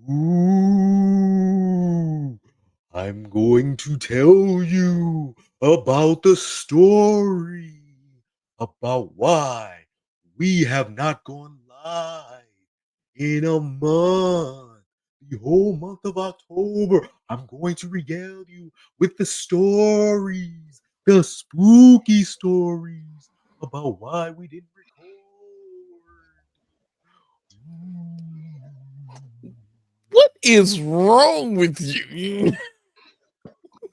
Ooh, I'm going to tell you about the story about why we have not gone live in a month. The whole month of October, I'm going to regale you with the stories, the spooky stories about why we didn't record. What is wrong with you?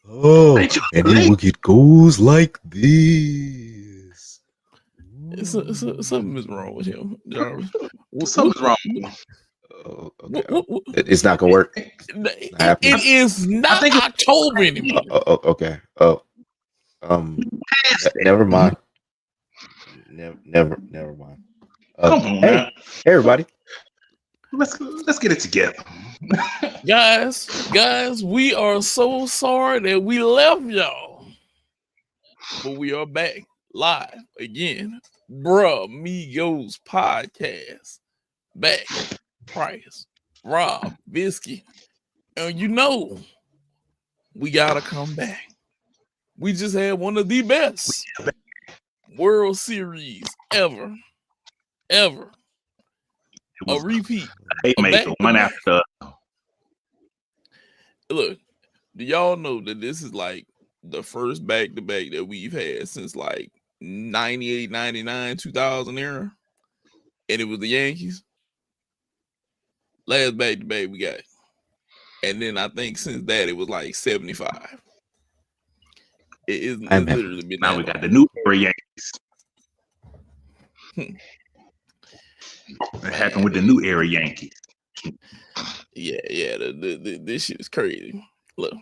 Oh, Ain't you and late? it goes like this. Something is wrong with him, Jarvis. Something's wrong with him. Okay. What, It's not gonna work. Not happening. it is I not think October anymore. Okay. Um. Never mind. Never mind. Come on Hey, now. everybody. Let's get it together. Guys, we are so sorry that we left y'all. But we are back live again. Brah Migos podcast. Back. Price. Rob. Bisky. And you know, we gotta come back. We just had one of the best World Series ever. A repeat. They A make one back-to-back. after. Look, do y'all know that this is like the first back-to-back that we've had since like 98, 99, 2000 era? And it was the Yankees. Last back-to-back we got. And then I think since that it was like 75. It's literally been now that we got long. the new era Yankees. It happened with the new era Yankees. Yeah. This shit is crazy. Look,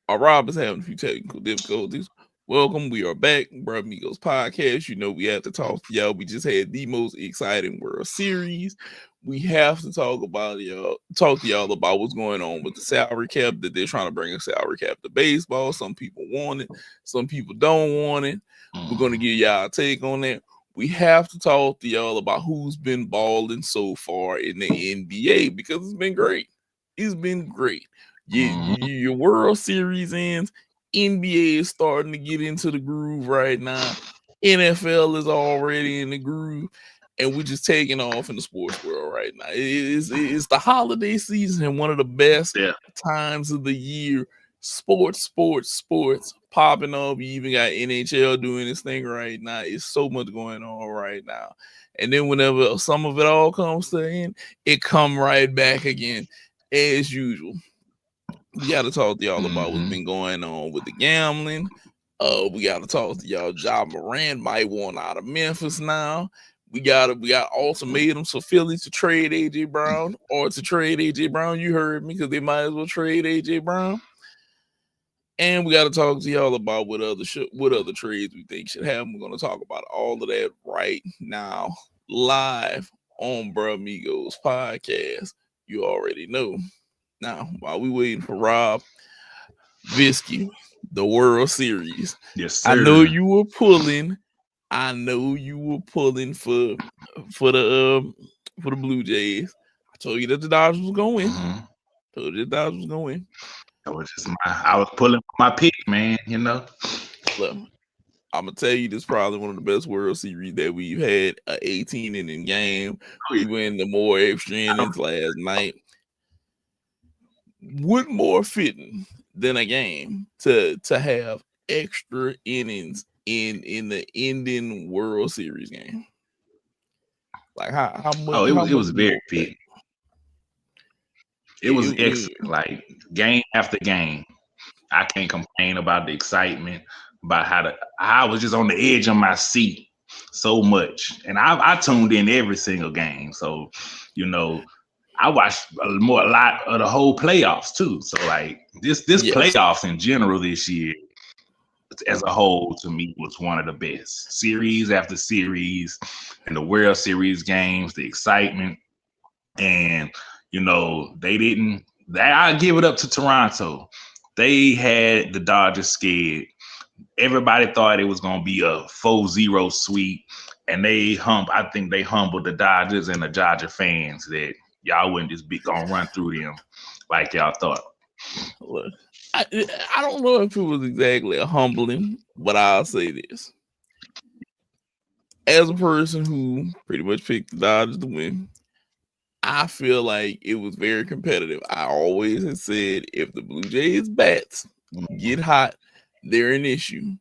our Rob is having a few technical difficulties. Welcome, we are back, Brah Migos podcast. You know we have to talk to y'all. We just had the most exciting World Series. We have to talk to y'all about what's going on with the salary cap. That they're trying to bring a salary cap to baseball. Some people want it, some people don't want it. We're gonna give y'all a take on that. We have to talk to y'all about who's been balling so far in the NBA because it's been great. It's been great. Your World Series ends. NBA is starting to get into the groove right now. NFL is already in the groove, and we're just taking off in the sports world right now. It's the holiday season and one of the best times of the year. Sports popping up. You even got NHL doing this thing right now. It's so much going on right now. And then whenever some of it all comes to an end, it come right back again as usual. We got to talk to y'all about what's been going on with the gambling. We got to talk to y'all. Ja Morant might want out of Memphis now. We got ultimatums for Philly to trade AJ Brown or to trade AJ Brown. You heard me, because they might as well trade AJ Brown. And we got to talk to y'all about what other trades we think should happen. We're going to talk about all of that right now, live on Brah Migos podcast. You already know. Now, while we waiting for Rob, Visky, the World Series. Yes, sir. I know you were pulling for the Blue Jays. I told you that the Dodgers was going to win. Told you the Dodgers was going to win. I was pulling for my pick, man. You know. Look, I'm gonna tell you, this is probably one of the best World Series that we've had. An 18 inning game. We went the more extra innings last night. What more fitting than a game to have extra innings in the ending World Series game? Like how much? It was very fitting. It was excellent. Like game after game, I can't complain about the excitement, about how I was just on the edge of my seat so much, and I tuned in every single game. So, you know, I watched a lot of the whole playoffs too. So like this playoffs in general this year, as a whole, to me was one of the best. Series after series, and the World Series games, the excitement, and you know I give it up to Toronto. They had the Dodgers scared. Everybody thought it was gonna be a 4-0 sweep, and I think they humbled the Dodgers and the Dodger fans that y'all wouldn't just be gonna run through them like y'all thought. Look, I don't know if it was exactly a humbling, but I'll say this. As a person who pretty much picked the Dodgers to win, I feel like it was very competitive. I always have said if the Blue Jays bats get hot, they're an issue.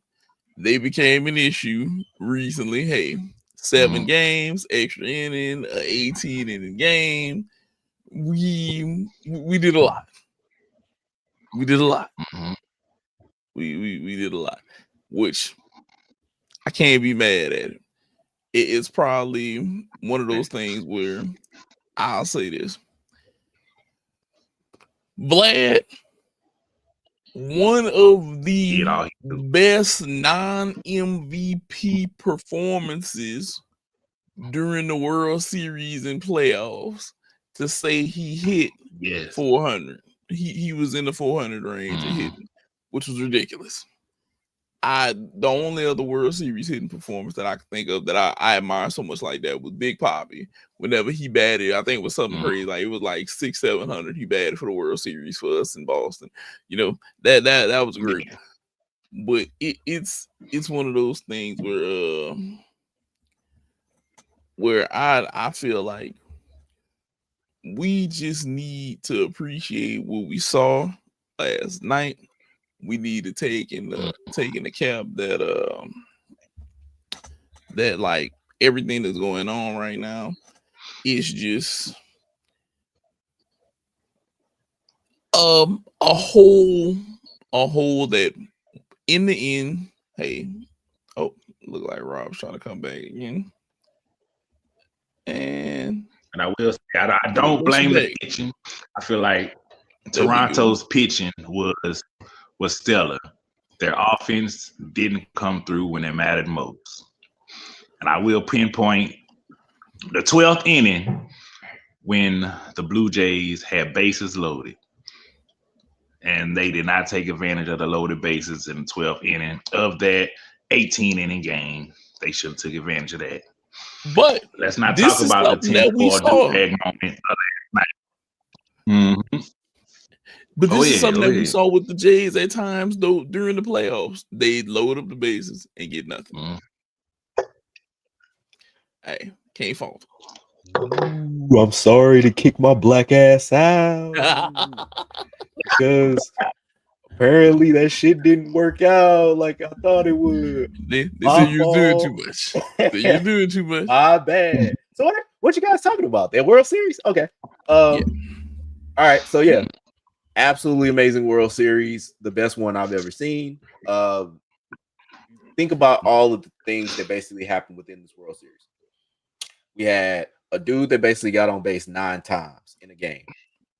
They became an issue recently. Hey, 7 games, extra inning, 18 inning game. We did a lot. We did a lot. We did a lot, which I can't be mad at it. It's probably one of those things where I'll say this. Vlad, one of the best non-MVP performances during the World Series and playoffs to say he hit 400. He was in the 400 range of hitting, which was ridiculous. The only other World Series hitting performance that I can think of that I admire so much like that was Big Papi. Whenever he batted, I think it was something crazy. Like it was like 600-700. He batted for the World Series for us in Boston. You know, that was great. But it's one of those things where I feel like we just need to appreciate what we saw last night. We need to take in the cap that like everything that's going on right now is just a whole that in the end, hey, look like Rob's trying to come back again. And I will say, I don't blame the pitching. I feel like Toronto's pitching was stellar. Their offense didn't come through when it mattered most. And I will pinpoint the 12th inning when the Blue Jays had bases loaded. And they did not take advantage of the loaded bases in the 12th inning of that 18-inning game. They should have took advantage of that. But let's not talk about the 10-4 do-rag moment of last night. But this is something that we saw with the Jays at times, though, during the playoffs. They'd load up the bases and get nothing. Hey, can't fault. Ooh, I'm sorry to kick my black ass out because apparently that shit didn't work out like I thought it would. They said you're doing too much. You're doing too much. My bad. So what you guys talking about? That World Series? Okay. All right. So yeah, absolutely amazing World Series. The best one I've ever seen. Think about all of the things that basically happened within this World Series. We had a dude that basically got on base 9 times in a game.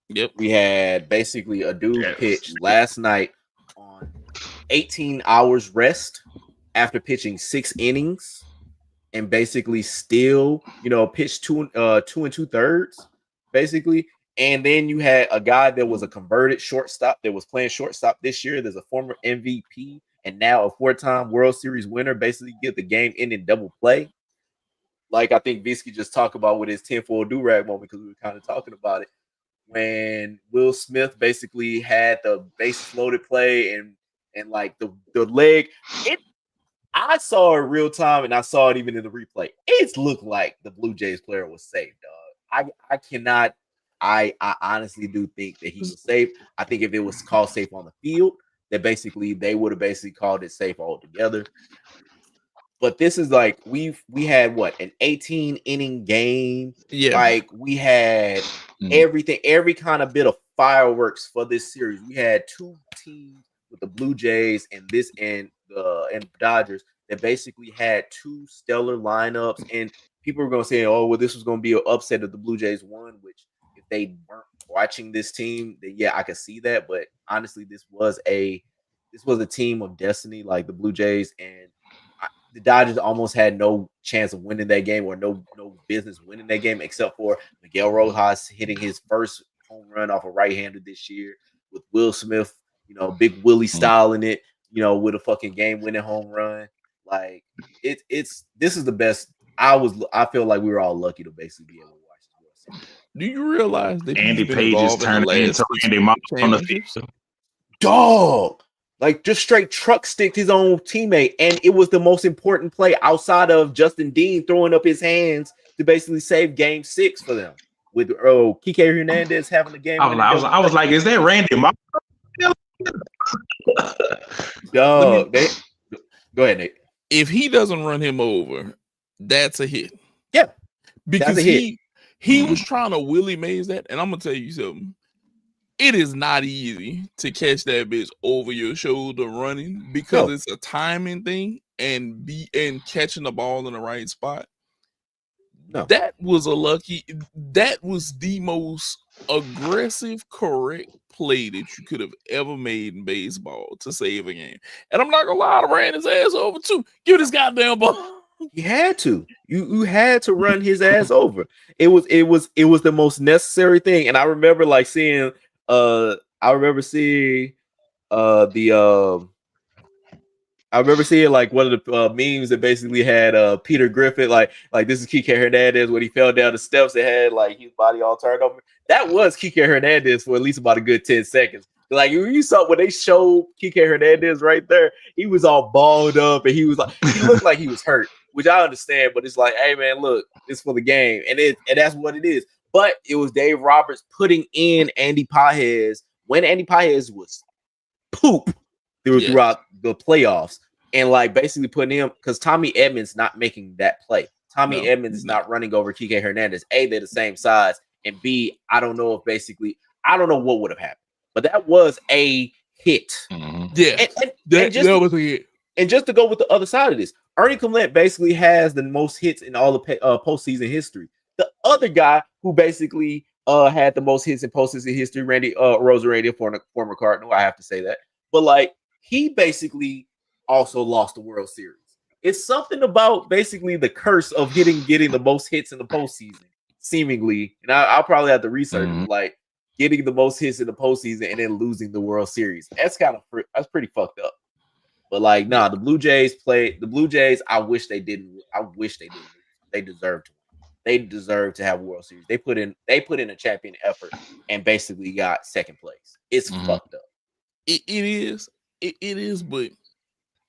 Yep. We had basically a dude pitch last night on 18 hours rest after pitching 6 innings and basically still, pitched 2 2/3 basically. And then you had a guy that was a converted shortstop that was playing shortstop this year. There's a former MVP and now a 4-time World Series winner basically get the game in double play. Like I think Visky just talked about with his 10-4 do-rag moment because we were kind of talking about it. When Will Smith basically had the bases loaded play and like the leg, I saw it real time and I saw it even in the replay. It looked like the Blue Jays player was safe, dog. I honestly do think that he was safe. I think if it was called safe on the field, that basically they would have basically called it safe altogether. But this is like we had an 18-inning game. Yeah, like we had everything, every kind of bit of fireworks for this series. We had 2 teams with the Blue Jays and the Dodgers that basically had 2 stellar lineups. And people were going to say, "Oh, well, this was going to be an upset if the Blue Jays won." Which, if they weren't watching this team, then yeah, I could see that. But honestly, this was a team of destiny, like the Blue Jays, and the Dodgers almost had no chance of winning that game or no business winning that game except for Miguel Rojas hitting his first home run off a right-hander this year with Will Smith, Big Willie style in it, with a fucking game-winning home run. Like this is the best. I feel like we were all lucky to basically be able to watch this World Series. Do you realize that Andy he's been Page is involved in the turning into last 6 Randy Moss on the championships? field. Dog. Like just straight truck sticked his own teammate, and it was the most important play outside of Justin Dean throwing up his hands to basically save Game 6 for them. With Kike Hernandez having the game. I was like, is that Randy Moss? Dog. Go ahead, Nate. If he doesn't run him over, that's a hit. Yeah, because that's a hit. he was trying to Willie Mays that, and I'm gonna tell you something. It is not easy to catch that bitch over your shoulder running because it's a timing thing and catching the ball in the right spot. No. That was the most aggressive, correct play that you could have ever made in baseball to save a game. And I'm not gonna lie, I ran his ass over too. Give this goddamn ball. You had to. You had to run his ass over. It was the most necessary thing. And I remember like seeing I remember seeing like one of the memes that basically had Peter Griffin like this is Kike Hernandez when he fell down the steps and had like his body all turned over. That was Kike Hernandez for at least about a good 10 seconds. Like you saw when they showed Kike Hernandez right there, he was all balled up and he looked like he was hurt, which I understand, but it's like, hey man, look, it's for the game, and that's what it is. But it was Dave Roberts putting in Andy Pages when Andy Pages was poop throughout the playoffs, and like basically putting him because Tommy Edmonds not making that play. Tommy Edmonds is not running over Kike Hernandez. A, they're the same size, and B, I don't know what would have happened. But that was a hit. Mm-hmm. Yeah, that was a hit. And just to go with the other side of this, Ernie Clement basically has the most hits in all the postseason history. The other guy who basically had the most hits in postseason history, Randy Rosarania, former Cardinal, I have to say that. But like he basically also lost the World Series. It's something about basically the curse of getting the most hits in the postseason, seemingly. And I'll probably have to research like getting the most hits in the postseason and then losing the World Series. That's pretty fucked up. But like, the Blue Jays played. The Blue Jays, I wish they didn't. They deserve to. They deserve to have a World Series. They put in a champion effort and basically got second place. It's fucked up. It is. It is, but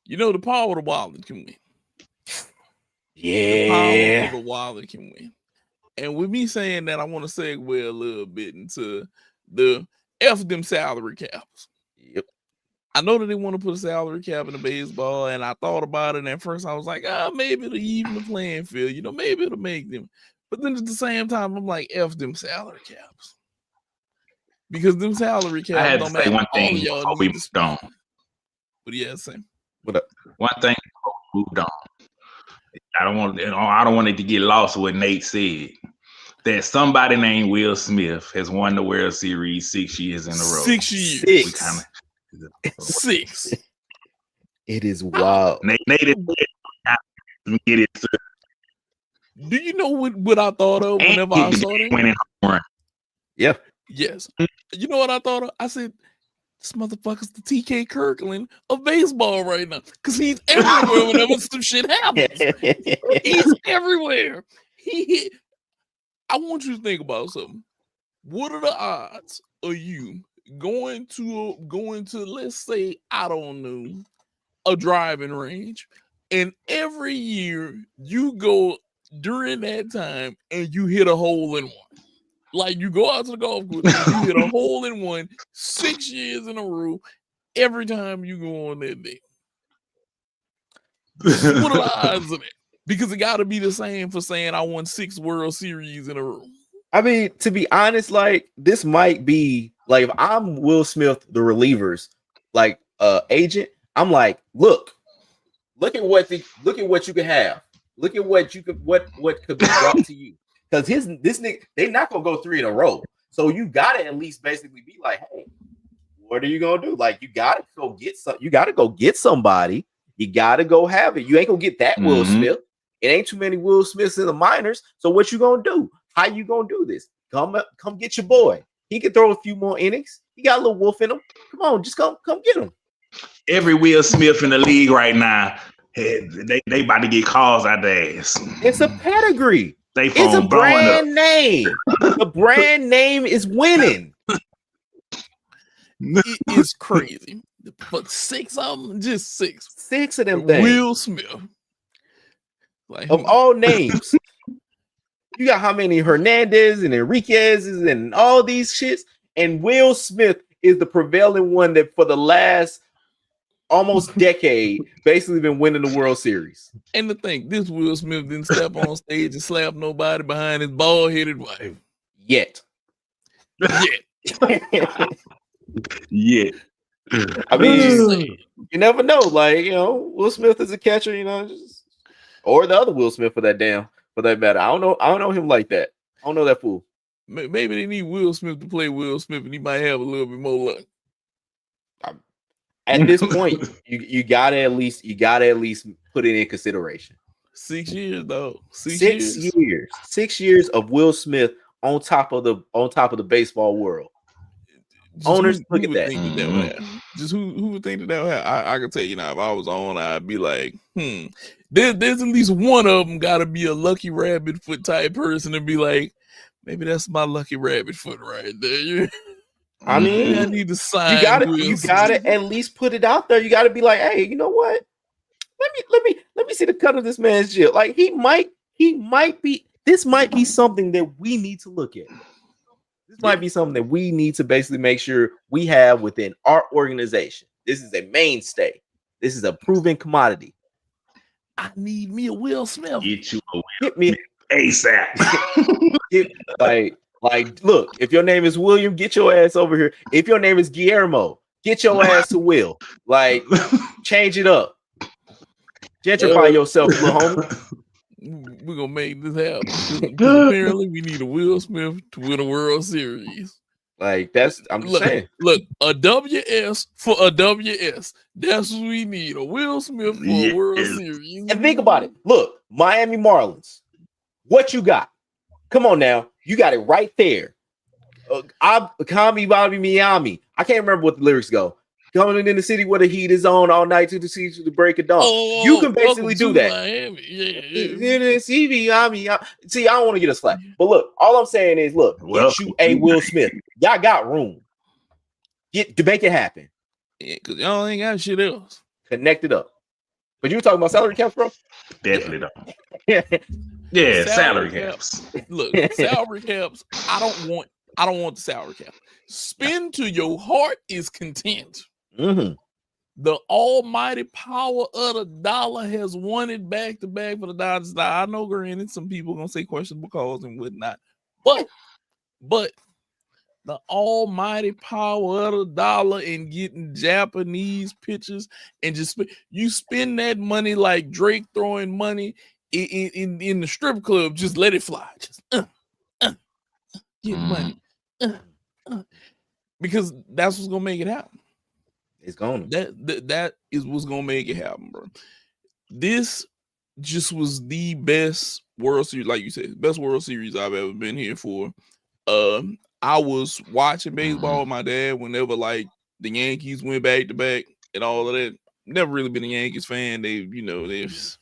you know the power of the wallet can win. Yeah. The power of the wallet can win. And with me saying that, I want to segue a little bit into the F them salary caps. Yep. I know that they want to put a salary cap in the baseball, and I thought about it, and at first I was like, maybe it'll even the playing field, maybe it'll make them. But then at the same time, I'm like, F them salary caps. Because them salary caps I had don't to say matter. one thing before we moved on. But yeah, same. What up? One thing before we moved on. I don't want it to get lost what Nate said. That somebody named Will Smith has won the World Series 6 years in a row. 6 years. 6. It is wild. Nate get it. Do you know what I thought of whenever I saw that? Yeah. Yes. You know what I thought of? I said, this motherfucker's the TK Kirkland of baseball right now. Because he's everywhere whenever some shit happens. He's everywhere. I want you to think about something. What are the odds of you going to let's say, I don't know, a driving range, and every year you go during that time and you hit a hole in one? Like you go out to the golf course and you hit a hole in one 6 years in a row every time you go on that day. What are the odds of it? Because it got to be the same for saying I won 6 World Series in a row. I mean, to be honest, like this might be like if I'm Will Smith, the relievers, like agent, I'm like, look at what you can have. Look at what could be brought to you. Because this nigga, they're not gonna go 3 in a row. So you gotta at least basically be like, hey, what are you gonna do? Like you gotta go get somebody. You gotta go have it. You ain't gonna get that Will Smith. It ain't too many Will Smiths in the minors. So what you gonna do? How you gonna do this? Come get your boy. He can throw a few more innings. He got a little wolf in him. Come on, just come get him. Every Will Smith in the league right now, they about to get calls out their ass. It's a pedigree. They It's a phone blowing up. brand name. The brand name is winning. It is crazy. But 6 of them, just 6. 6 of them things. Will Smith. Like, Of all names. You got how many Hernandez and Enriquez's and all these shits, and Will Smith is the prevailing one that for the last almost decade basically been winning the World Series. And the thing, this Will Smith didn't step on stage and slap nobody behind his bald-headed wife. Yet. Yeah. I mean, you never know. Like, you know, Will Smith is a catcher, you know, or the other Will Smith for that matter. I don't know him like that. I don't know that fool. Maybe they need Will Smith to play Will Smith, and he might have a little bit more luck. At this point, you gotta at least put it in consideration. 6 years, though. 6 years. 6 years of Will Smith on top of the baseball world. Just Owners, look at would that. Think that would happen? Just who would think that would happen? I could tell you now, if I was on, I'd be like, there's at least one of them got to be a lucky rabbit foot type person and be like, maybe that's my lucky rabbit foot right there. I mean, I need to sign. You gotta at least put it out there. You gotta be like, hey, you know what? Let me see the cut of this man's jib. Like he might be. This might be something that we need to look at. This might be something that we need to basically make sure we have within our organization. This is a mainstay. This is a proven commodity. I need me a Will Smith. Get you a Will Get me ASAP. like, look, if your name is William, get your ass over here. If your name is Guillermo, get your ass to Will. Like, change it up. Gentrify yourself, little homie. We're gonna make this happen. Apparently, we need a Will Smith to win a World Series. Like I'm just saying. Look, a WS for a WS. That's what we need. A Will Smith for a World Series. And think about it. Look, Miami Marlins. What you got? Come on now. You got it right there. Kami Bobby Miami. I can't remember what the lyrics go. Coming in the city where the heat is on all night to the sea to the break of dawn. You can basically do that. Miami. See, I don't want to get a slap. But look, all I'm saying is, look, get you a Will Smith. Y'all got room. To make it happen. Yeah, because y'all ain't got shit else. Connect it up. But you were talking about salary caps, bro? Definitely don't. Yeah, salary caps. Look, salary caps. I don't want the salary cap. Spend to your heart is content. Mm-hmm. The almighty power of the dollar has won it back to back for the Dodgers. I know, granted, some people are gonna say questionable calls and whatnot, but the almighty power of the dollar and getting Japanese pitchers and just you spend that money like Drake throwing money in the strip club. Just let it fly. Just get money. Because that's what's gonna make it happen. It's gonna. That is what's gonna make it happen, bro. This just was the best World Series, like you said, best World Series I've ever been here for. I was watching baseball with my dad whenever like the Yankees went back to back and all of that. Never really been a Yankees fan. There's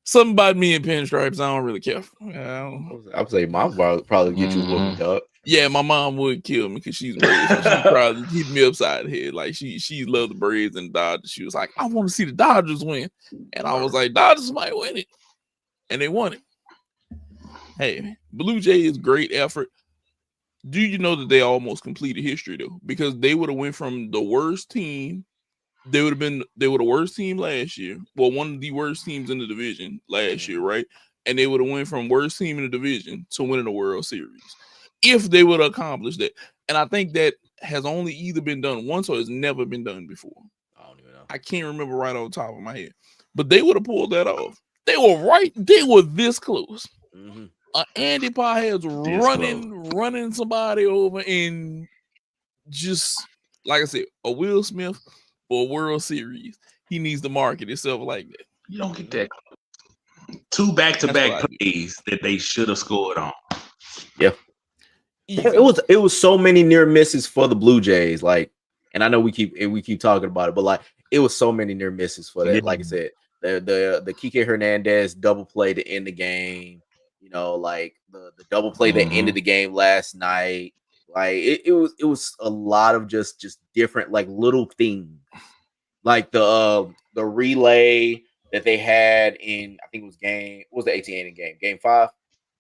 something about me and pinstripes. I don't really care. I would say mom would probably get you a whooping, dog. Yeah, my mom would kill me because she's Braves. So she'd probably hit me upside the head. Like she loved the Braves and the Dodgers. She was like, I want to see the Dodgers win. And I was like, Dodgers might win it. And they won it. Hey, Blue Jays, great effort. Do you know that they almost completed history though? Because they would have went from the worst team. They were the worst team last year. Well, one of the worst teams in the division last year, right? And they would have went from worst team in the division to winning the World Series if they would have accomplished that. And I think that has only either been done once or has never been done before. I don't even know. I can't remember right on the top of my head, but they would have pulled that off. They were this close. Mm-hmm. Andy Paez running somebody over, and just like I said, a Will Smith for a World Series. He needs to market himself like that. You don't get that. 2 back-to-back plays that they should have scored on. Yeah. It was so many near misses for the Blue Jays. Like, and I know we keep talking about it, but like it was so many near misses for that. Yeah. Like I said, The Kike Hernandez double play to end the game. You know, like the double play that ended the game last night. Like it was a lot of just different like little things, like the relay that they had in, I think it was the ATN in game 5,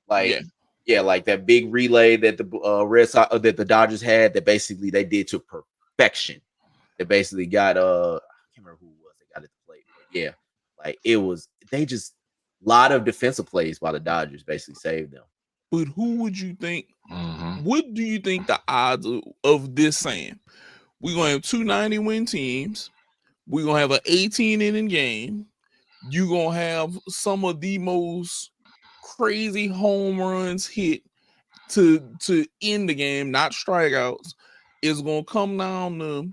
like yeah, like that big relay that the Red Sox that the Dodgers had, that basically they did to perfection. They basically got I can't remember who it was they got at the plate, but yeah, like it was, they just, a lot of defensive plays by the Dodgers basically saved them. But who would you think? What do you think the odds of this saying? We're gonna have 290 win teams. We're gonna have an 18 inning game. You're gonna have some of the most crazy home runs hit to end the game, not strikeouts. It's gonna come down to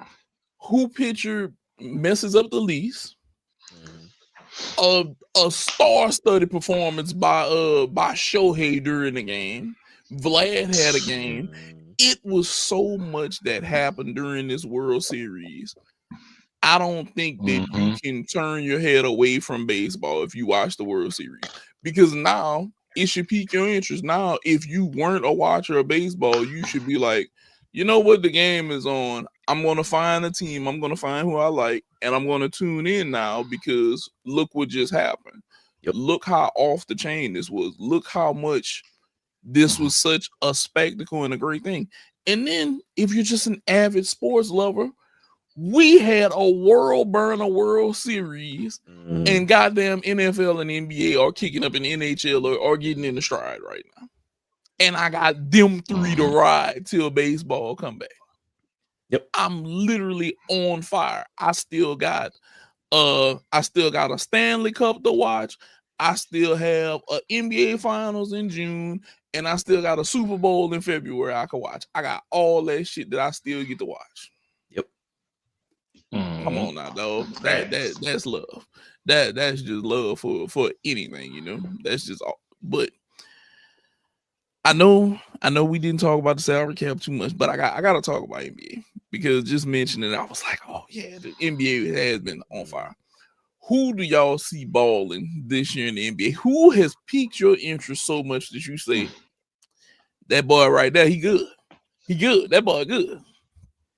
who pitcher messes up the least. A star-studded performance by Shohei during the game. Vlad had a game. It was so much that happened during this World Series. I don't think that you can turn your head away from baseball if you watch the World Series, because now it should pique your interest. Now, if you weren't a watcher of baseball, you should be like, you know what, the game is on. I'm going to find a team. I'm going to find who I like, and I'm going to tune in now, because look what just happened. Look how off the chain this was. Look how much this was such a spectacle and a great thing. And then if you're just an avid sports lover, we had a world burner World Series, and goddamn NFL and NBA are kicking up in the NHL or getting in the stride right now. And I got them three to ride till baseball come back. I'm literally on fire. I still got a Stanley Cup to watch. I still have a NBA Finals in June, and I still got a Super Bowl in February I can watch. I got all that shit that I still get to watch. Come on now, dog. That's love. That's just love for anything, you know. That's just all. But I know we didn't talk about the salary cap too much, but I got to talk about NBA, because just mentioning it, I was like, oh yeah, the NBA has been on fire. Who do y'all see balling this year in the NBA? Who has piqued your interest so much that you say, that boy right there, he good. He good. That boy good.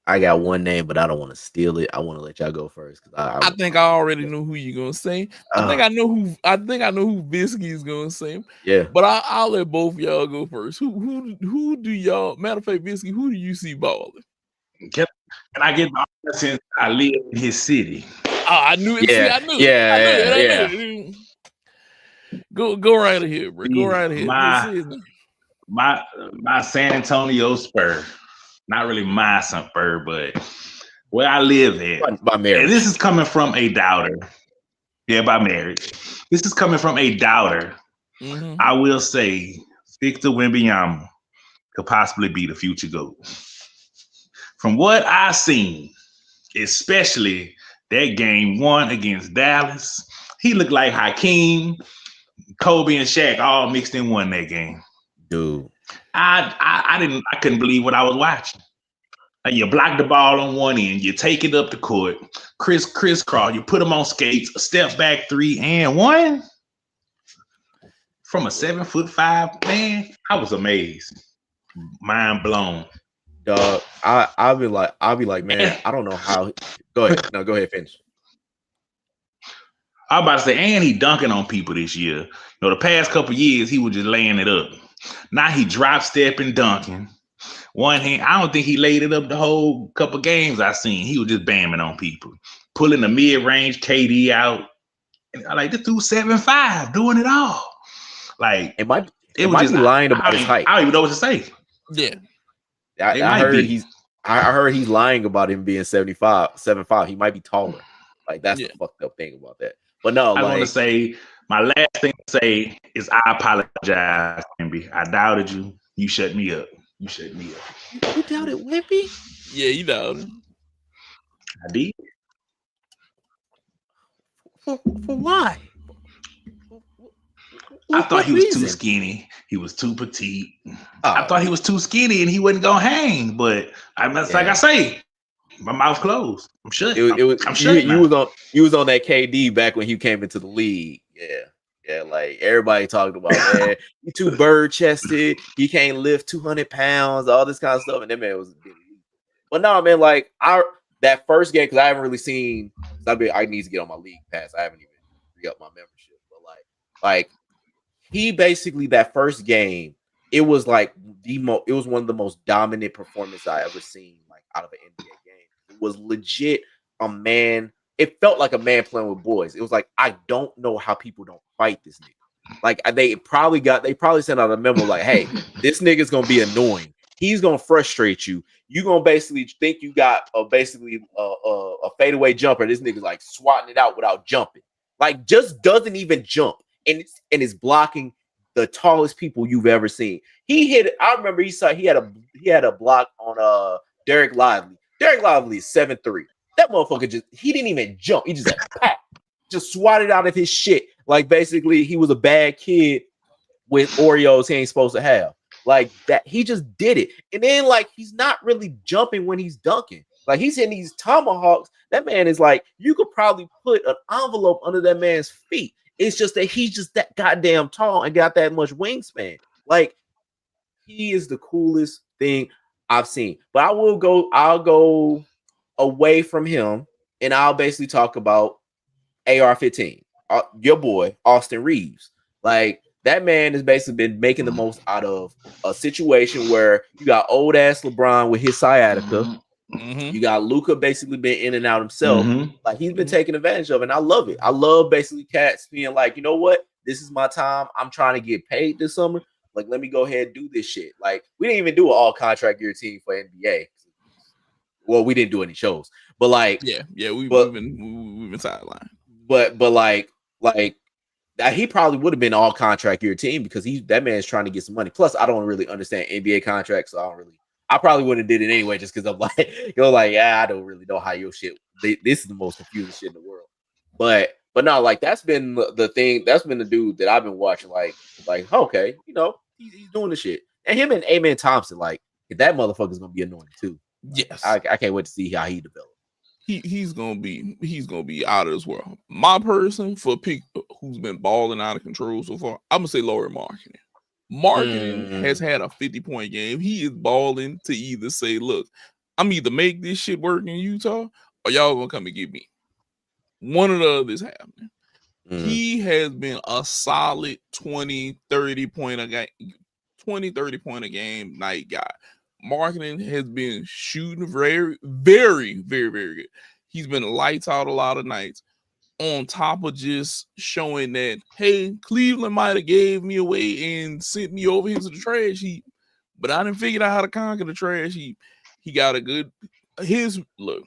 I got one name, but I don't want to steal it. I want to let y'all go first, because I think I already know who you're gonna say. I think I know who Bisky is gonna say. Yeah, but I'll let both of y'all go first. Who do y'all? Matter of fact, Bisky, who do you see balling? Can I get my since I live in his city? Oh, I knew it. Yeah, I knew it. Go right ahead, bro. Go right ahead. My San Antonio Spurs. Not really my Spurs, but where I live at. By marriage. And this is coming from a doubter. Yeah, by marriage. This is coming from a doubter. I will say Victor Wembanyama could possibly be the future GOAT. From what I've seen, especially that game 1 against Dallas, he looked like Hakeem, Kobe, and Shaq all mixed in one that game. Dude. I couldn't believe what I was watching. Like, you block the ball on one end, you take it up the court, crisscross, you put him on skates, a step back 3 and 1 from a 7'5" man. I was amazed, mind blown. Dog, I'll be like, man, I don't know how. Go ahead, finish. I'm about to say, and he dunking on people this year. You know, the past couple years, he was just laying it up. Now he drop stepping, dunking. One hand, I don't think he laid it up the whole couple games I seen. He was just bamming on people, pulling the mid-range KD out. And I like, this dude 7'5", doing it all. Like, it might be lying about his height. I don't even know what to say. Yeah. I heard he's lying about him being 7'5". He might be taller. Like, that's the fucked up thing about that. But no, I want to say, my last thing to say is I apologize, Wemby. I doubted you. You shut me up. You doubted Wemby? Yeah, you doubted. I did. For why? I thought he was too skinny. He was too petite. I thought he was too skinny and he wasn't gonna hang. But like I say, My mouth closed. I'm shut. It was I'm shut now. you was on that KD back when he came into the league. Yeah, like everybody talked about, man, he too bird chested, he can't lift 200 pounds, all this kind of stuff, and that man was being lethal. But no, man, like that first game, because I haven't really seen, I need to get on my league pass. I haven't even re-up my membership, but like he basically, that first game, it was like it was one of the most dominant performances I ever seen, like out of an NBA game. It was legit a man. It felt like a man playing with boys. It was like, I don't know how people don't fight this nigga. Like they probably sent out a memo like, hey, this nigga's gonna be annoying. He's gonna frustrate you. You gonna basically think you got a fadeaway jumper. This nigga's like swatting it out without jumping. Like just doesn't even jump. And it's blocking the tallest people you've ever seen. He hit. I remember he had a block on Derek Lively. Derek Lively is 7'3". That motherfucker he didn't even jump. He just just swatted out of his shit. Like basically he was a bad kid with Oreos he ain't supposed to have. Like that, he just did it. And then like he's not really jumping when he's dunking. Like he's hitting these tomahawks. That man is like, you could probably put an envelope under that man's feet. It's just that he's just that goddamn tall and got that much wingspan. Like, he is the coolest thing I've seen. But I'll go away from him, and I'll basically talk about AR-15, your boy, Austin Reeves. Like, that man has basically been making the most out of a situation where you got old ass LeBron with his sciatica. Mm-hmm. You got Luka basically been in and out himself. Mm-hmm. Like he's been taking advantage of it. And I love it. I love basically cats being like, you know what? This is my time. I'm trying to get paid this summer. Like, let me go ahead and do this shit. Like, we didn't even do an all contract year team for NBA. Well, we didn't do any shows, but like, we've been sidelined. But like he probably would have been all contract year team because that man's trying to get some money. Plus, I don't really understand NBA contracts, so I probably wouldn't have did it anyway, just because I'm like, I don't really know how your shit. This is the most confusing shit in the world. But no, like that's been the thing. That's been the dude that I've been watching. Like okay, he's doing the shit. And him and Amen Thompson, like that motherfucker's gonna be annoying too. Yes, I can't wait to see how he develops. He's gonna be out of this world. My person for pick who's been balling out of control so far, I'm gonna say Lauri Markkanen. Marketing has had a 50-point game. He is balling to either say, look, I'm either make this shit work in Utah or y'all gonna come and get me. One of the other is happening. He has been a solid 30 point a game night guy. Marketing has been shooting very, very, very, very good. He's been lights out a lot of nights. On top of just showing that, hey, Cleveland might have gave me away and sent me over into the trash heap, but I didn't figure out how to conquer the trash heap. He got look,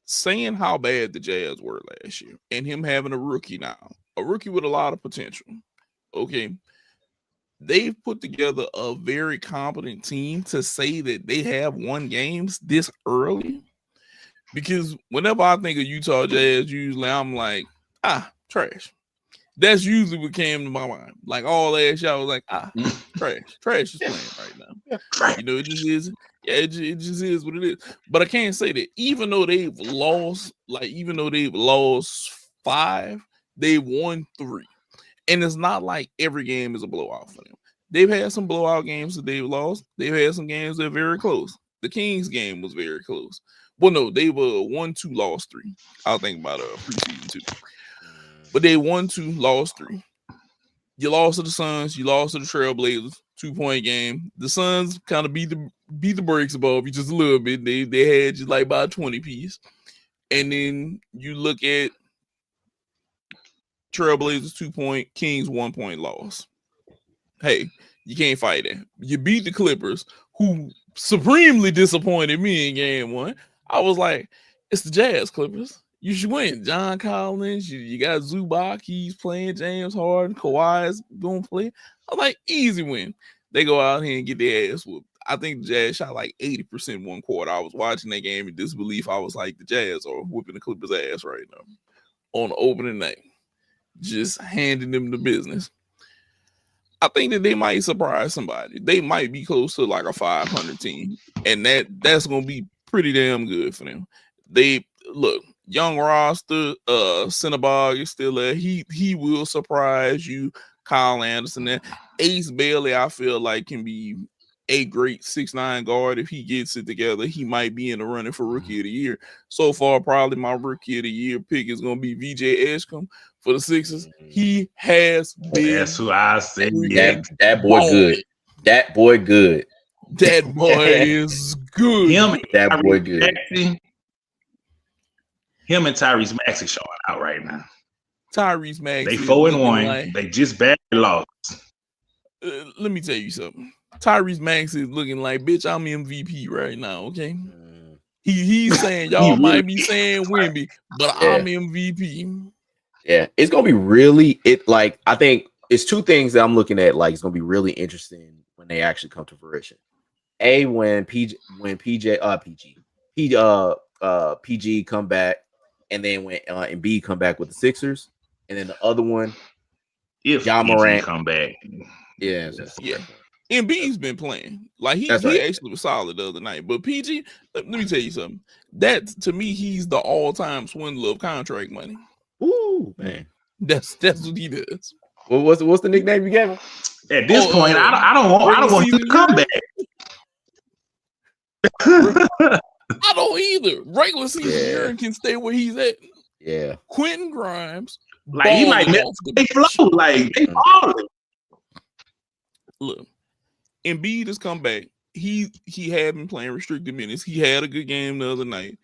saying how bad the Jazz were last year and him having a rookie with a lot of potential. Okay. They've put together a very competent team to say that they have won games this early. Because whenever I think of Utah Jazz, usually I'm like, trash. That's usually what came to my mind. Like all last year, I was like, trash. Trash is playing right now. It just is. Yeah, it just is what it is. But I can't say that even though they've lost 5, they've won 3. And it's not like every game is a blowout for them. They've had some blowout games that they've lost. They've had some games that are very close. The Kings game was very close. Well, no, they were 1-2, lost 3. I'll think about preseason 2. But they 1-2, lost 3. You lost to the Suns. You lost to the Trailblazers. 2-point game. The Suns kind of beat the brakes above you just a little bit. They had you like by 20 piece. And then you look at Trailblazers 2-point, Kings 1-point loss. Hey, you can't fight it. You beat the Clippers, who supremely disappointed me in game 1. I was like, it's the Jazz Clippers. You should win. John Collins, you got Zubac, he's playing, James Harden, Kawhi's gonna play. I'm like, easy win. They go out here and get their ass whooped. I think the Jazz shot like 80% one quarter. I was watching that game in disbelief. I was like, the Jazz are whooping the Clippers' ass right now on the opening night. Just handing them the business. I think that they might surprise somebody. They might be close to like a 500 team. And that's going to be pretty damn good for them. They look young roster. Cinnabog is still there. He will surprise you. Kyle Anderson there. Ace Bailey, I feel like can be a great 6'9" guard if he gets it together. He might be in the running for rookie of the year. So far, probably my rookie of the year pick is going to be VJ Eshcom for the Sixers. He has been. That's who I said. That boy good. That boy good. That boy is good. That boy good. Him and Tyrese Maxey showing out right now. Tyrese Maxey. They 4-1. They just barely lost. Let me tell you something. Tyrese Maxey is looking like, bitch, I'm MVP right now, okay? He's saying, y'all might be saying Wemby, but I'm MVP. Yeah, it's going to be really, I think it's two things that I'm looking at, like, it's going to be really interesting when they actually come to fruition. When PG come back, and then when Embiid come back with the Sixers, and then the other one, if Ja Morant come back, Embiid's been playing like he actually was solid the other night. But PG, let me tell you something. That to me, he's the all-time swindler of contract money. Ooh, man, that's what he does. Well, what's the nickname you gave him? At this point, I don't want him to come back. I don't either. Regular season Aaron can stay where he's at. Yeah. Quentin Grimes. Like he might they flow. Like they balling. Look, Embiid has come back. He had been playing restricted minutes. He had a good game the other night.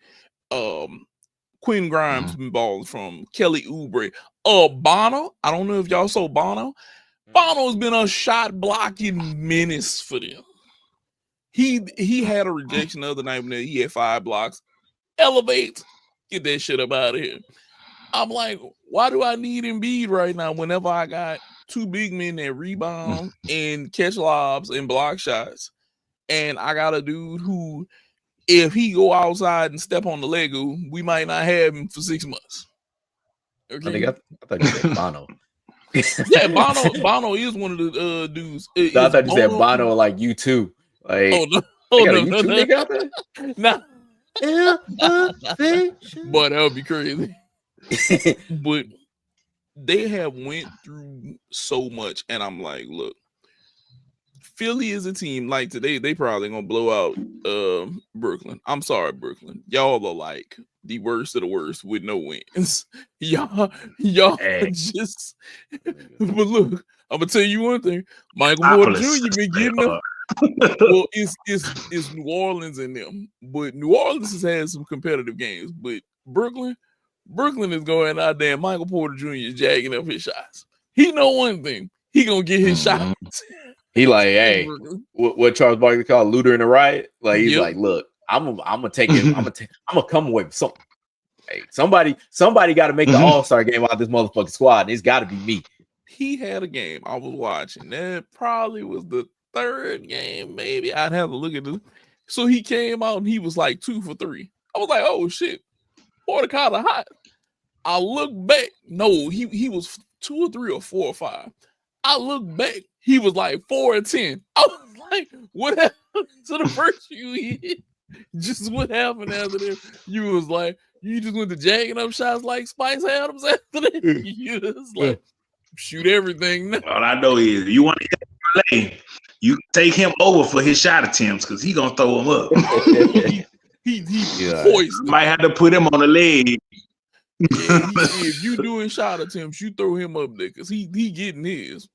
Quentin Grimes been balling from Kelly Oubre. Bono. I don't know if y'all saw Bono. Bono's been a shot blocking menace for them. He had a rejection the other night when he had 5 blocks. Elevate, get that shit up out of here. I'm like, why do I need Embiid right now whenever I got 2 big men that rebound and catch lobs and block shots, and I got a dude who, if he go outside and step on the Lego, we might not have him for 6 months. Okay? I thought you said Bono. Yeah, Bono is one of the dudes. No, I thought you said Bono like you too. Like, no, nigga out there? Nah. Boy, that would be crazy. But they have went through so much, and I'm like, look, Philly is a team like today. They probably gonna blow out Brooklyn. I'm sorry, Brooklyn. Y'all are like the worst of the worst with no wins. y'all just. But look, I'm gonna tell you one thing. Michael Porter Jr. been getting up. Well, it's New Orleans and them, but New Orleans has had some competitive games. But Brooklyn is going out there. And Michael Porter Jr. is jagging up his shots. He know one thing. He gonna get his shots. He like, hey, what Charles Barkley called looter in the riot. Like he's like, look, I'm gonna take it. I'm gonna come away with something. Hey, somebody got to make the All-Star game out of this motherfucking squad. And it's got to be me. He had a game I was watching. That probably was the 3rd game, maybe. I'd have to look at this. So he came out and he was like 2 for 3. I was like, oh shit, Porter kind of hot. I look back. No, he was 2 or 3 or 4 or 5. I look back. He was like 4 or 10. I was like, what happened to the first few hits? Just what happened after that? You was like, you just went to jagging up shots like Spice Adams after that. You just like shoot everything. All I know is you want to play, you take him over for his shot attempts because he gonna throw him up. he poised. Might have to put him on the leg. Yeah, if you doing shot attempts, you throw him up there because he getting his.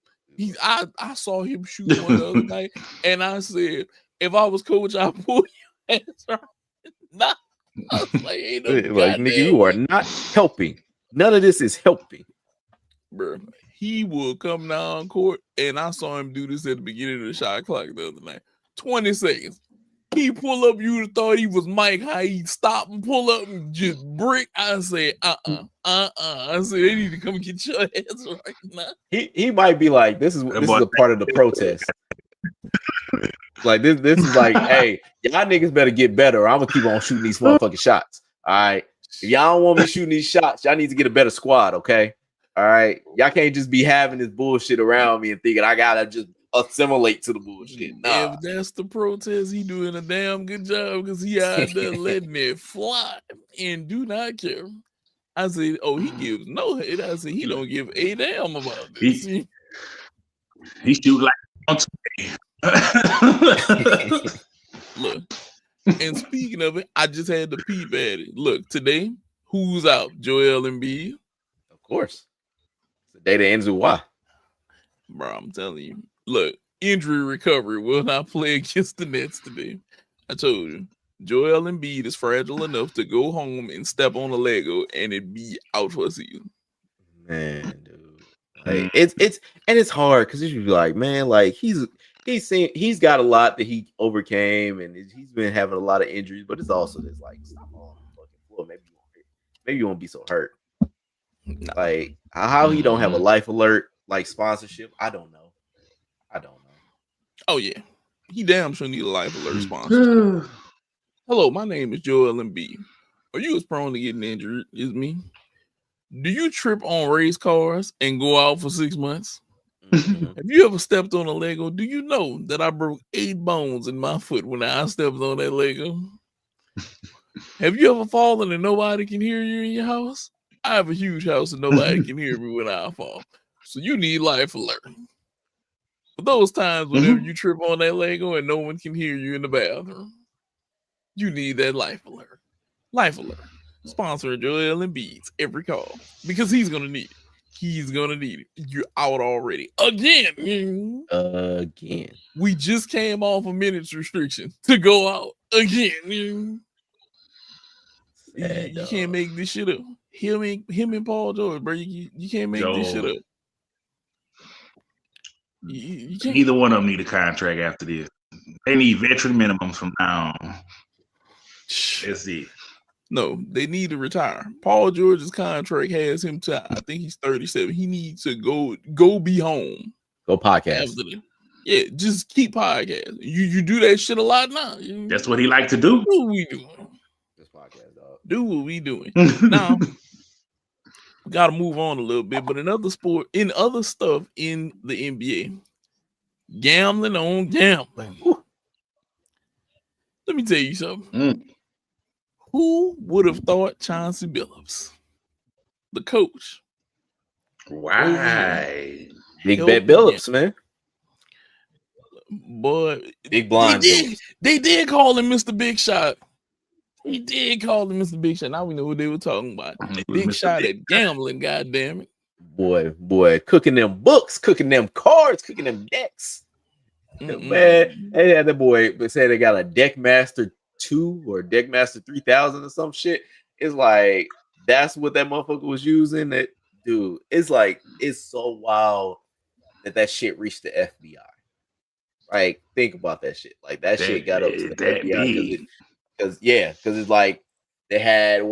I saw him shoot one the other night, and I said, if I was coach, I'd pull your ass right. Nah. I was like, ain't no like, nigga, you are not helping. None of this is helping. Bro, he will come down court, and I saw him do this at the beginning of the shot clock the other night. 20 seconds. He pull up, you'd have thought he was Mike, how he'd stop and pull up and just brick. I said, I said, they need to come get your ass right now. He might be like, this is a part of the protest. Like this is like, hey, y'all niggas better get better, or I'm gonna keep on shooting these motherfucking shots. All right. If y'all don't want me shooting these shots, y'all need to get a better squad, okay? All right. Y'all can't just be having this bullshit around me and thinking I gotta just assimilate to the bullshit. Nah. If that's the protest, he doing a damn good job because he out there letting it fly and do not care. I said, oh, he gives no hate. I said, he don't give a damn about this. He shoot like on Look, and speaking of it, I just had to peep at it. Look, today, who's out? Joel Embiid. Of course. It's the day that ends with Y. Bro, I'm telling you. Look, injury recovery will not play against the Nets today. I told you. Joel Embiid is fragile enough to go home and step on a Lego and it be out for a season. Man, dude. Like, it's hard because you be like, man, like he's got a lot that he overcame and he's been having a lot of injuries, but it's also this like stop on the fucking floor. Maybe you won't be so hurt. Nah. Like how he don't have a life alert like sponsorship, I don't know. Oh yeah, he damn sure need a life alert sponsor. Hello, my name is Joel Embiid. Are you as prone to getting injured as me? Do you trip on race cars and go out for 6 months? Mhm. Have you ever stepped on a Lego? Do you know that I broke 8 bones in my foot when I stepped on that Lego? Have you ever fallen and nobody can hear you in your house? I have a huge house and nobody can hear me when I fall. So you need life alert. For those times whenever you trip on that Lego and no one can hear you in the bathroom, you need that life alert. Life alert. Sponsoring Joel Embiid's every call because he's gonna need it. He's gonna need it. You're out already again. We just came off a minutes restriction to go out again. You can't make this shit up. Him and Paul George, bro. You can't make this shit up. You can't. Neither one of them need a contract after this. They need veteran minimums from now on. That's it. No, they need to retire. Paul George's contract has him to, I think he's 37. He needs to go be home. Go podcast. Yeah, just keep podcasting. You do that shit a lot now. That's what he like to do. Do what we doing. This podcast, dog. Do what we doing. Now, we got to move on a little bit. But in other stuff in the NBA, gambling on gambling. Let me tell you something. Who would have thought Chauncey Billups, the coach? Why? Big Bet Billups, man. Boy, Big blind. They did call him Mr. Big Shot. He did call him Mr. Big Shot. Now we know what they were talking about. Big Shot at gambling, goddamn it. Boy, cooking them books, cooking them cards, cooking them decks. Man, they had the boy said they got a Deckmaster 2 or Deckmaster 3000 or some shit. It's like that's what that motherfucker was using. That dude, it's like it's so wild that shit reached the FBI. Like, think about that shit. Like that shit got up to the FBI because it's like they had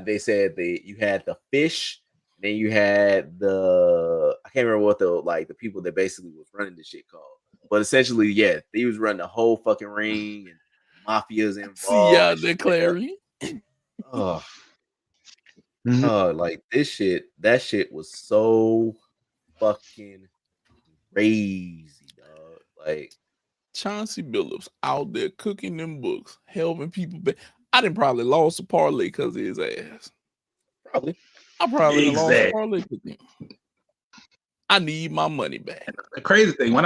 they said you had the fish, then you had I can't remember what the people that basically was running the shit called. But essentially, they was running the whole fucking ring and mafias involved. See y'all declaring. Like that shit was so fucking crazy, dog. Like Chauncey Billups out there cooking them books, helping people. I didn't probably lost a parlay because of his ass. Probably. I probably lost a parlay with him. I need my money back. The crazy thing, when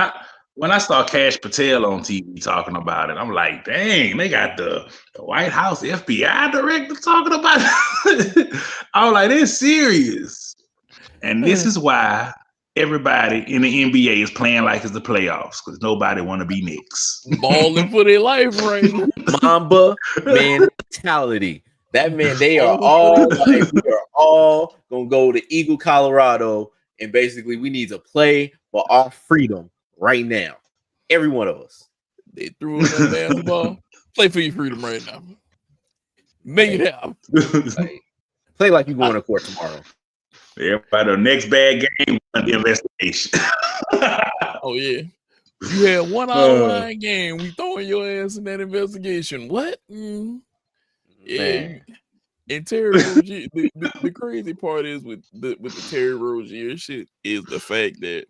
I saw Cash Patel on TV talking about it, I'm like, dang, they got the White House FBI director talking about it. I was like, they're serious. And this is why everybody in the NBA is playing like it's the playoffs, because nobody want to be Knicks. Balling for their life right now. Mamba mentality. That man, they are all like, we are all gonna go to Eagle, Colorado, and basically we need to play for our freedom right now. Every one of us. They threw in that basketball. Play for your freedom right now. Make it happen. Play like you're going to court tomorrow. Everybody, the next bad game, the investigation. Oh yeah, you had one out of line game. We throwing your ass in that investigation. What? Yeah. And Terry Rozier, the crazy part is with the Terry Rozier shit is the fact that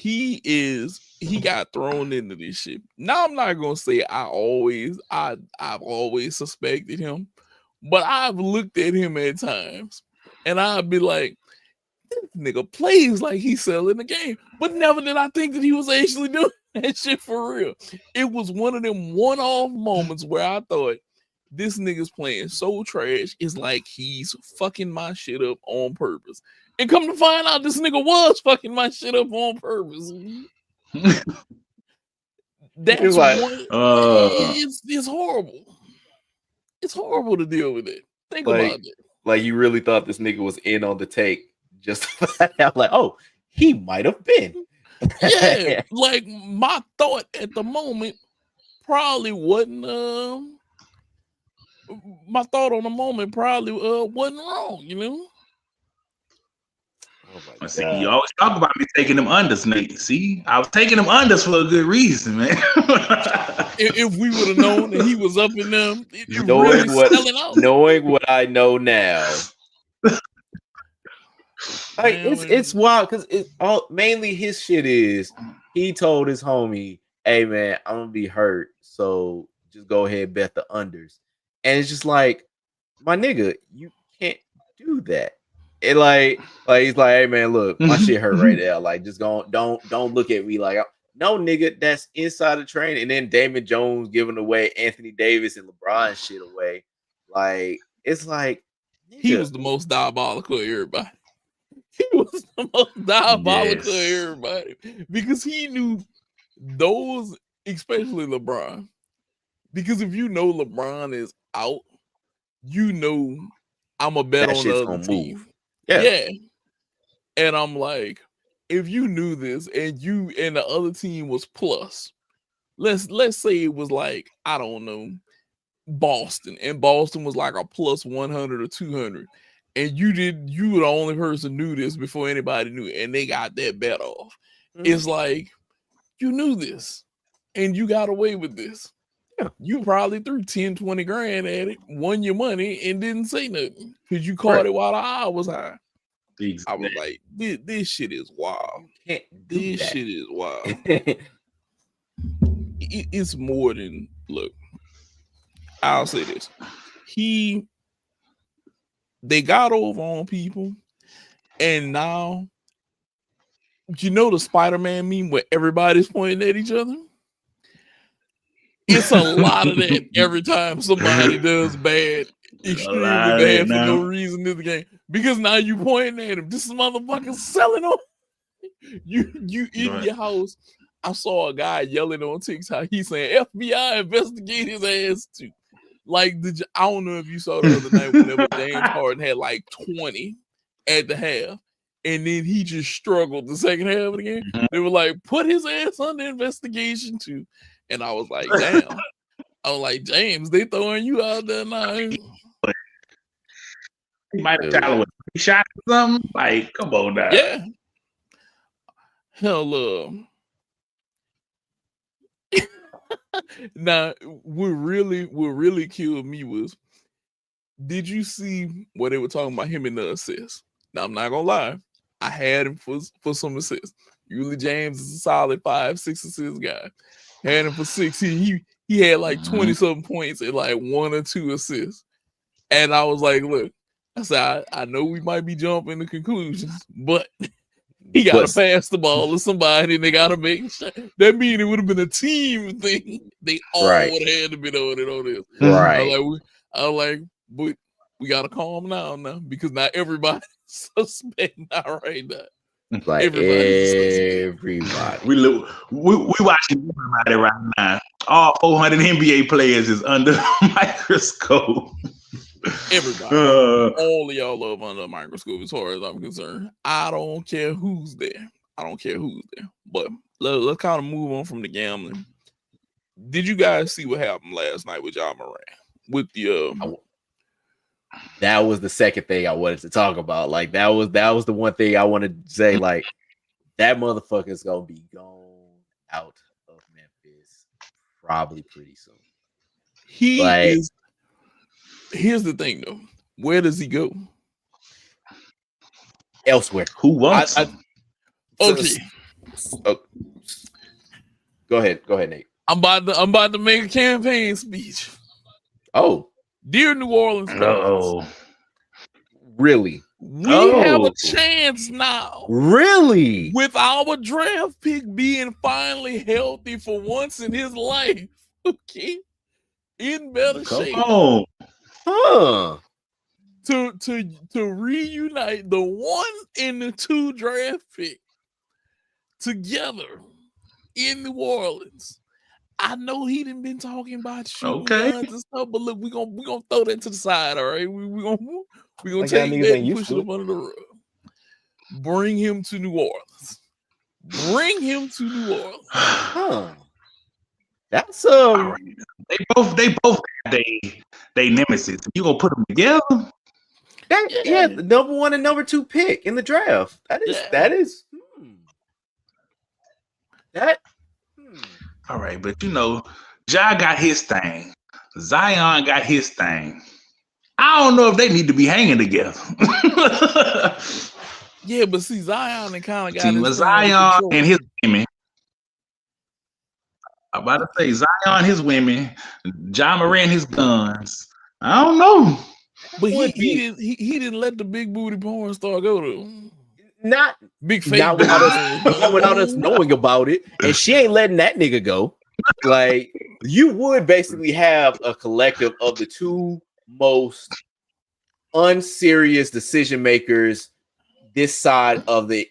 he got thrown into this shit. Now I'm not gonna say I've always suspected him, but I've looked at him at times and I'd be like, this nigga plays like he's selling the game. But never did I think that he was actually doing that shit for real. It was one of them one-off moments where I thought this nigga's playing so trash. It's like he's fucking my shit up on purpose. And come to find out, this nigga was fucking my shit up on purpose. That's It's like, one. It's horrible. It's horrible to deal with it. Think about it. Like you really thought this nigga was in on the take. Just like, oh, he might have been. Yeah, like my thought at the moment probably wasn't. My thought on the moment probably wasn't wrong. You know. Oh my See, you always talk about me taking them unders, Nate. See, I was taking them unders for a good reason, man. if we would have known that he was up in them, knowing what I know now. Like it's wild because it's all mainly his shit is he told his homie, hey man, I'm gonna be hurt, so just go ahead and bet the unders. And it's just like, my nigga, you can't do that. It like he's like, hey man, look, my shit hurt right now. Like, just don't look at me like, no nigga, that's inside the train. And then Damon Jones giving away Anthony Davis and LeBron shit away. Like, it's like, nigga. He was the most diabolical of everybody. He was the most diabolical of everybody because he knew those, especially LeBron. Because if you know LeBron is out, you know I'm a bet on the other team. Move. Yeah. And I'm like, if you knew this and the other team was plus, let's say it was like, I don't know, Boston, and Boston was like a plus 100 or 200. And you were the only person who knew this before anybody knew it, and they got that bet off. It's like, you knew this and you got away with this. Yeah. You probably threw 10, 20 grand at it, won your money, and didn't say nothing because you caught it while the eye was high. Exactly. I was like, this shit is wild. This shit is wild. It's more than, look, I'll say this. They got over on people, and now, you know the Spider-Man meme where everybody's pointing at each other? It's a lot of that every time somebody does bad, extremely bad for no reason in the game. Because now you pointing at him. This motherfucker selling on you in your house. I saw a guy yelling on TikTok. He's saying FBI investigate his ass too. Like, I don't know if you saw the other night whenever James Harden had like 20 at the half, and then he just struggled the second half of the game. They were like, put his ass under investigation too. And I was like, damn. I was like, James, they throwing you out there now. He might have shot a shot or something. Like, come on now. Yeah. Hell, now, what really killed me was, did you see what they were talking about him in the assists? Now, I'm not gonna lie, I had him for some assists. Usually James is a solid 5-6 assist guy. Had him for 6. He had like 20 something points and like 1 or 2 assists. And I was like, look, I said, I know we might be jumping to conclusions, but he got to pass the ball to somebody and they got to make sure. That means it would have been a team thing. They all would have had to be on it on this. Right. I was like, but we got to calm down now because not everybody's suspect now right now. Like everybody. We watching everybody right now. All 400 NBA players is under a microscope. Everybody, all of y'all love under a microscope as far as I'm concerned. I don't care who's there. But let's kind of move on from the gambling. Did you guys see what happened last night with Ja Morant? With the that was the second thing I wanted to talk about. Like that was the one thing I wanted to say. Like, that motherfucker's gonna be gone out of Memphis probably pretty soon. Here's the thing though. Where does he go? Elsewhere. Who wants him? Okay. Oh, go ahead, Nate. I'm about to make a campaign speech. Oh, Dear New Orleans fans, Oh, really? we have a Oh. chance now. Really? With our draft pick being finally healthy for once in his life, okay, in better come shape on. Huh? to reunite the 1 and the 2 draft pick together in New Orleans. I know he didn't been talking about shooting Okay. guns and stuff, but look, we gonna throw that to the side, all right? We gonna Like take niggas that ain't and used push to it it. up under the rug. Bring him to New Orleans. Bring him to New Orleans. Huh? That's All right. They both got they nemesis. You gonna put them together? yeah, the number 1 and number 2 pick in the draft. That is All right, but Ja got his thing. Zion got his thing. I don't know if they need to be hanging together. Yeah, but see, Zion and kind of got Team his of thing under Zion control. and his women. I'm about to say Zion, his women, John Moran, his guns. I don't know. But he didn't let the big booty porn star go to not big fake not booty without us knowing about it, and she ain't letting that nigga go. Like, you would basically have a collective of the 2 most unserious decision makers this side of the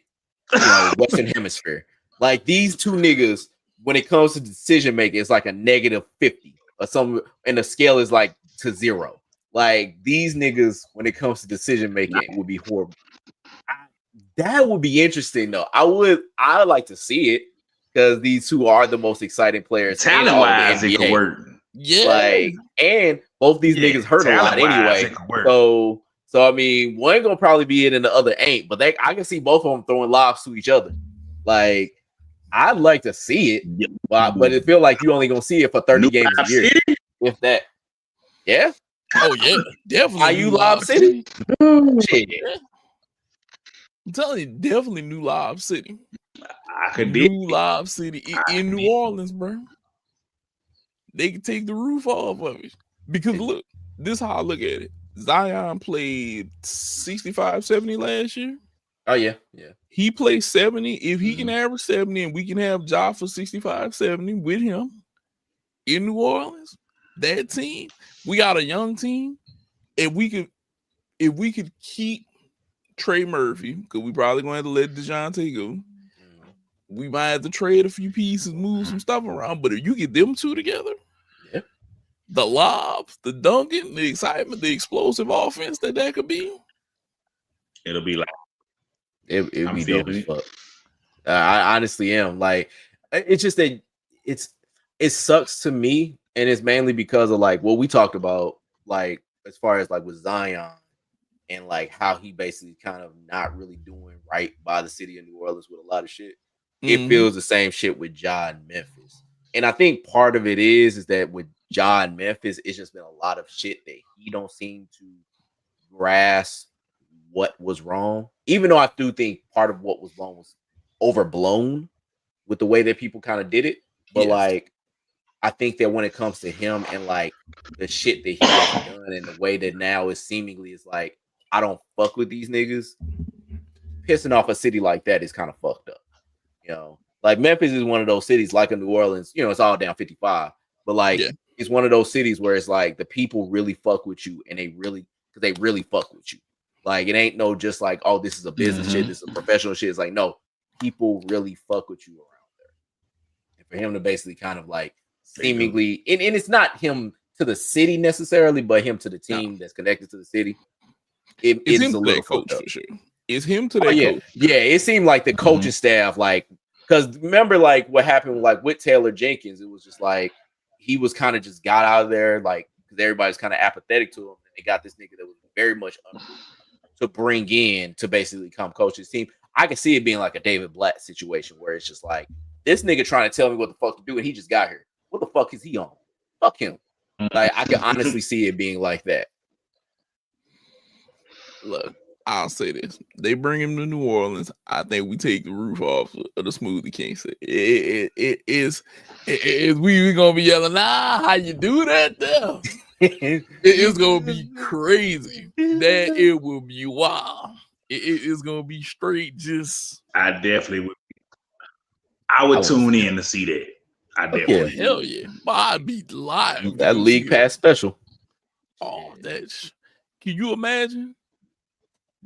Western Hemisphere. Like, these 2 niggas, when it comes to decision making, it's like a -50 or something, and the scale is like to 0. Like, these niggas, when it comes to decision making, would be horrible. That would be interesting, though. I would like to see it, because these 2 are the most exciting players in all of the Talent-wise, it could NBA. work. Yeah. Like, and both these niggas hurt a lot anyway. It could work. So I mean, one gonna probably be it and the other ain't. But I can see both of them throwing lobs to each other. Like, I'd like to see it, but it feel like you only gonna see it for 30 games a year, if that. Yeah. Oh yeah, definitely. Are you Lob City? Shit. Yeah. I'm telling you, definitely New Lob City. I could New Lob City in New Orleans, bro. They can take the roof off of it. Because look, this is how I look at it. Zion played 65, 70 last year. Oh, yeah. He played 70. If he can average 70 and we can have Ja for 65, 70 with him in New Orleans, that team, we got a young team. And if we could keep Trey Murphy, because we probably going to have to let DeJounte go. We might have to trade a few pieces, move some stuff around. But if you get them 2 together, the lobs, the dunking, the excitement, the explosive offense that could be, it'll be like it'd be dope as fuck. I honestly am. Like, it's just that it sucks to me, and it's mainly because of like what we talked about, like as far as like with Zion and like how he basically kind of not really doing right by the city of New Orleans with a lot of shit. It feels the same shit with Ja and Memphis. And I think part of it is that with Ja and Memphis, it's just been a lot of shit that he don't seem to grasp what was wrong. Even though I do think part of what was wrong was overblown with the way that people kind of did it. But like, I think that when it comes to him and like the shit that he has done and the way that now is seemingly is like, I don't fuck with these niggas, pissing off a city like that is kind of fucked up. Like Memphis is one of those cities, like in New Orleans, it's all down 55. But like, it's one of those cities where it's like the people really fuck with you, and they really fuck with you. Like, it ain't no just like, oh, this is a business shit, this is a professional shit. It's like, no, people really fuck with you around there. And for him to basically kind of like seemingly, and it's not him to the city necessarily, but him to the team that's connected to the city. It's him a little coach for sure. It's him to that coach. Yeah, it seemed like the coaching staff, like, because remember, like what happened, like with Taylor Jenkins, it was just like he was kind of just got out of there, like because everybody's kind of apathetic to him, and they got this nigga that was very much to bring in to basically come coach his team. I can see it being like a David Blatt situation where it's just like this nigga trying to tell me what the fuck to do, and he just got here. What the fuck is he on? Fuck him. Like, I can honestly see it being like that. Look, I'll say this: they bring him to New Orleans. I think we take the roof off of the Smoothie King. It is. We gonna be yelling, how you do that there? It's gonna be crazy. That it will be wild. It's gonna be straight. Just I definitely would. I would tune in to see that. I definitely. hell yeah, but I'd be live. That league pass special. Oh, that's. Can you imagine?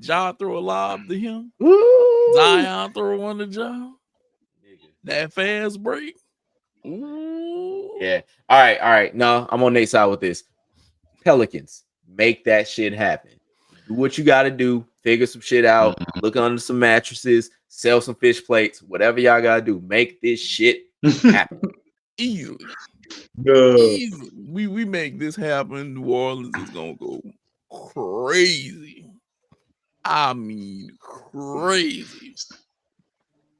Ja throw a lob to him. Woo! Zion throw one to Ja. That fast break. Ooh. Yeah. All right. No, I'm on Nate's side with this. Pelicans, make that shit happen. Do what you got to do. Figure some shit out. Look under some mattresses. Sell some fish plates. Whatever y'all got to do. Make this shit happen. Easily. Good. Easily. We make this happen. New Orleans is gonna go crazy. I mean, crazy.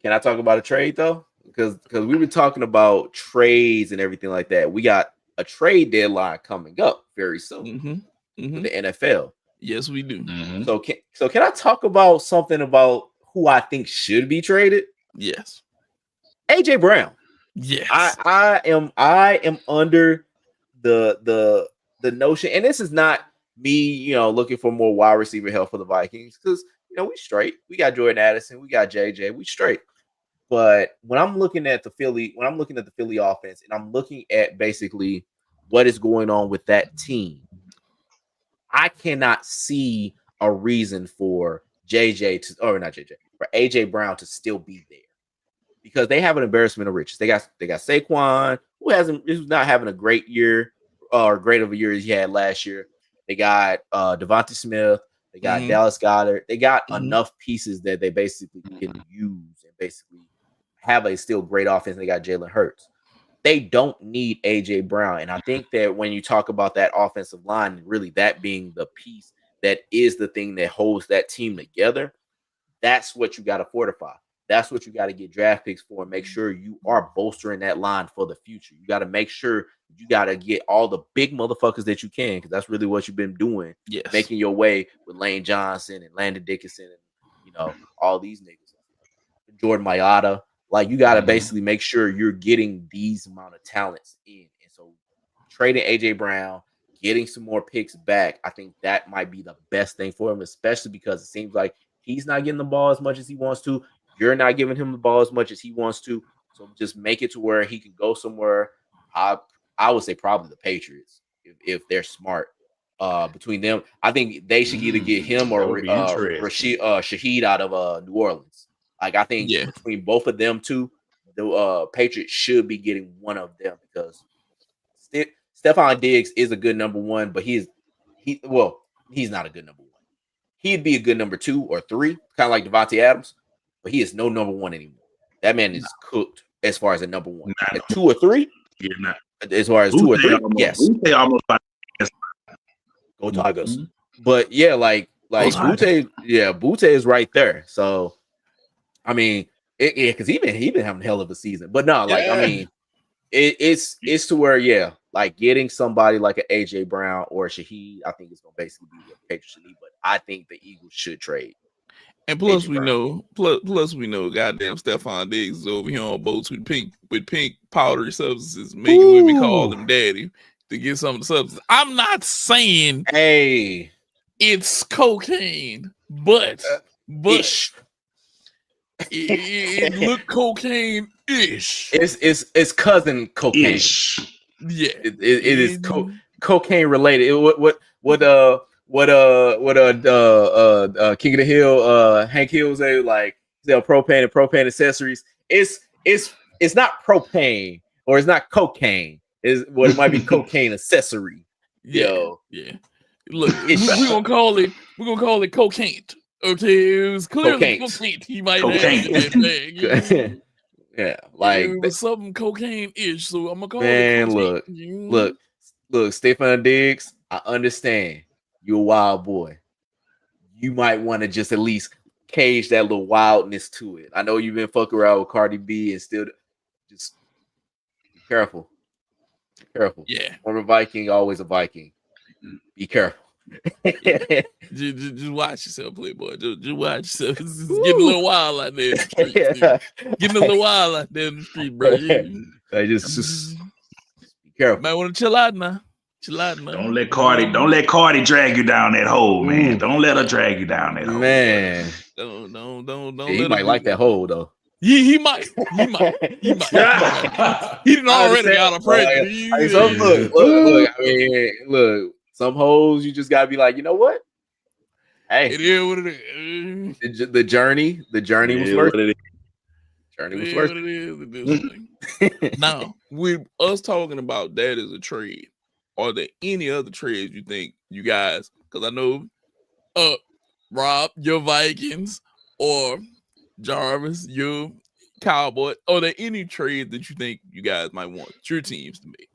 Can I talk about a trade though? Because we were talking about trades and everything like that. We got a trade deadline coming up very soon for the NFL. Yes, we do. So can I talk about something about who I think should be traded? Yes. AJ Brown. Yes. I am under the notion, and this is not me, looking for more wide receiver help for the Vikings, because we straight. We got Jordan Addison, we got JJ, we straight. But when I'm looking at the Philly offense, and I'm looking at basically what is going on with that team, I cannot see a reason for for AJ Brown to still be there, because they have an embarrassment of riches. They got Saquon, who's not having a great year or great of a year as he had last year. They got Devontae Smith. They got Dallas Goedert. They got enough pieces that they basically can use and basically have a still great offense. They got Jalen Hurts. They don't need AJ Brown. And I think that when you talk about that offensive line, really that being the piece that is the thing that holds that team together, that's what you got to fortify. That's what you got to get draft picks for, and make sure you are bolstering that line for the future. You got to make sure you got to get all the big motherfuckers that you can, because that's really what you've been doing. Yes. Making your way with Lane Johnson and Landon Dickinson and, all these niggas. Jordan Mailata. Like, you got to basically make sure you're getting these amount of talents in. And so trading AJ Brown, getting some more picks back, I think that might be the best thing for him, especially because it seems like he's not getting the ball as much as he wants to. You're not giving him the ball as much as he wants to. So just make it to where he can go somewhere. I would say probably the Patriots, if they're smart. Between them, I think they should either get him or Shaheed out of New Orleans. Like, I think between both of them two, the Patriots should be getting one of them, because Stephon Diggs is a good number one, but he's not a good number one. He'd be a good number 2 or 3, kind of like Devontae Adams, but he is no number 1 anymore. That man is cooked as far as a number 1. At 2 or 3, as far as 2 or 3, yes. Go Tigers. But yeah, like Butte is right there. So I mean, because he been having a hell of a season. But no, I mean, it's to where like getting somebody like an AJ Brown or a Shaheed, I think it's gonna basically be what the Patriots need. But I think the Eagles should trade. And plus we know, goddamn Stephon Diggs is over here on boats with pink powdery substances, making women call him daddy to get some of the substance. I'm not saying it's cocaine, but it look cocaine-ish. It's cousin cocaine. Yeah, it is cocaine related. King of the Hill, Hank Hill say, like, sell propane and propane accessories. It's not propane, or it's not cocaine. Is what it might be cocaine accessory. Yeah. Look, we're gonna call it cocaine. Okay, it was clearly cocaine. He might have that bag. Yeah, like it was something cocaine-ish. So I'm gonna call it cocaine. Look, Stephon Diggs, I understand you're a wild boy. You might want to just at least cage that little wildness to it. I know you've been fucking around with Cardi B, and still just be careful. Yeah, former Viking, always a Viking. Be careful. Just watch yourself, Playboy. Just watch yourself. It's getting a little wild out there in the streets. Getting a little wild out there in the street, bro. I just be careful. Might want to chill out now. Chill out now. Don't let Cardi drag you down that hole, man. Don't let her drag you down that hole. Man. Don't Yeah, he might like that hole though. He might. He didn't already got a pregnant. Look. I mean, look. Some hoes you just gotta be like, you know what? Hey, it is what it is. The journey was worth it. Journey was worth it. Now, with us talking about that as a trade, are there any other trades you think you guys? Because I know, Rob, your Vikings, or Jarvis, your Cowboy. Are there any trades that you think you guys might want your teams to make?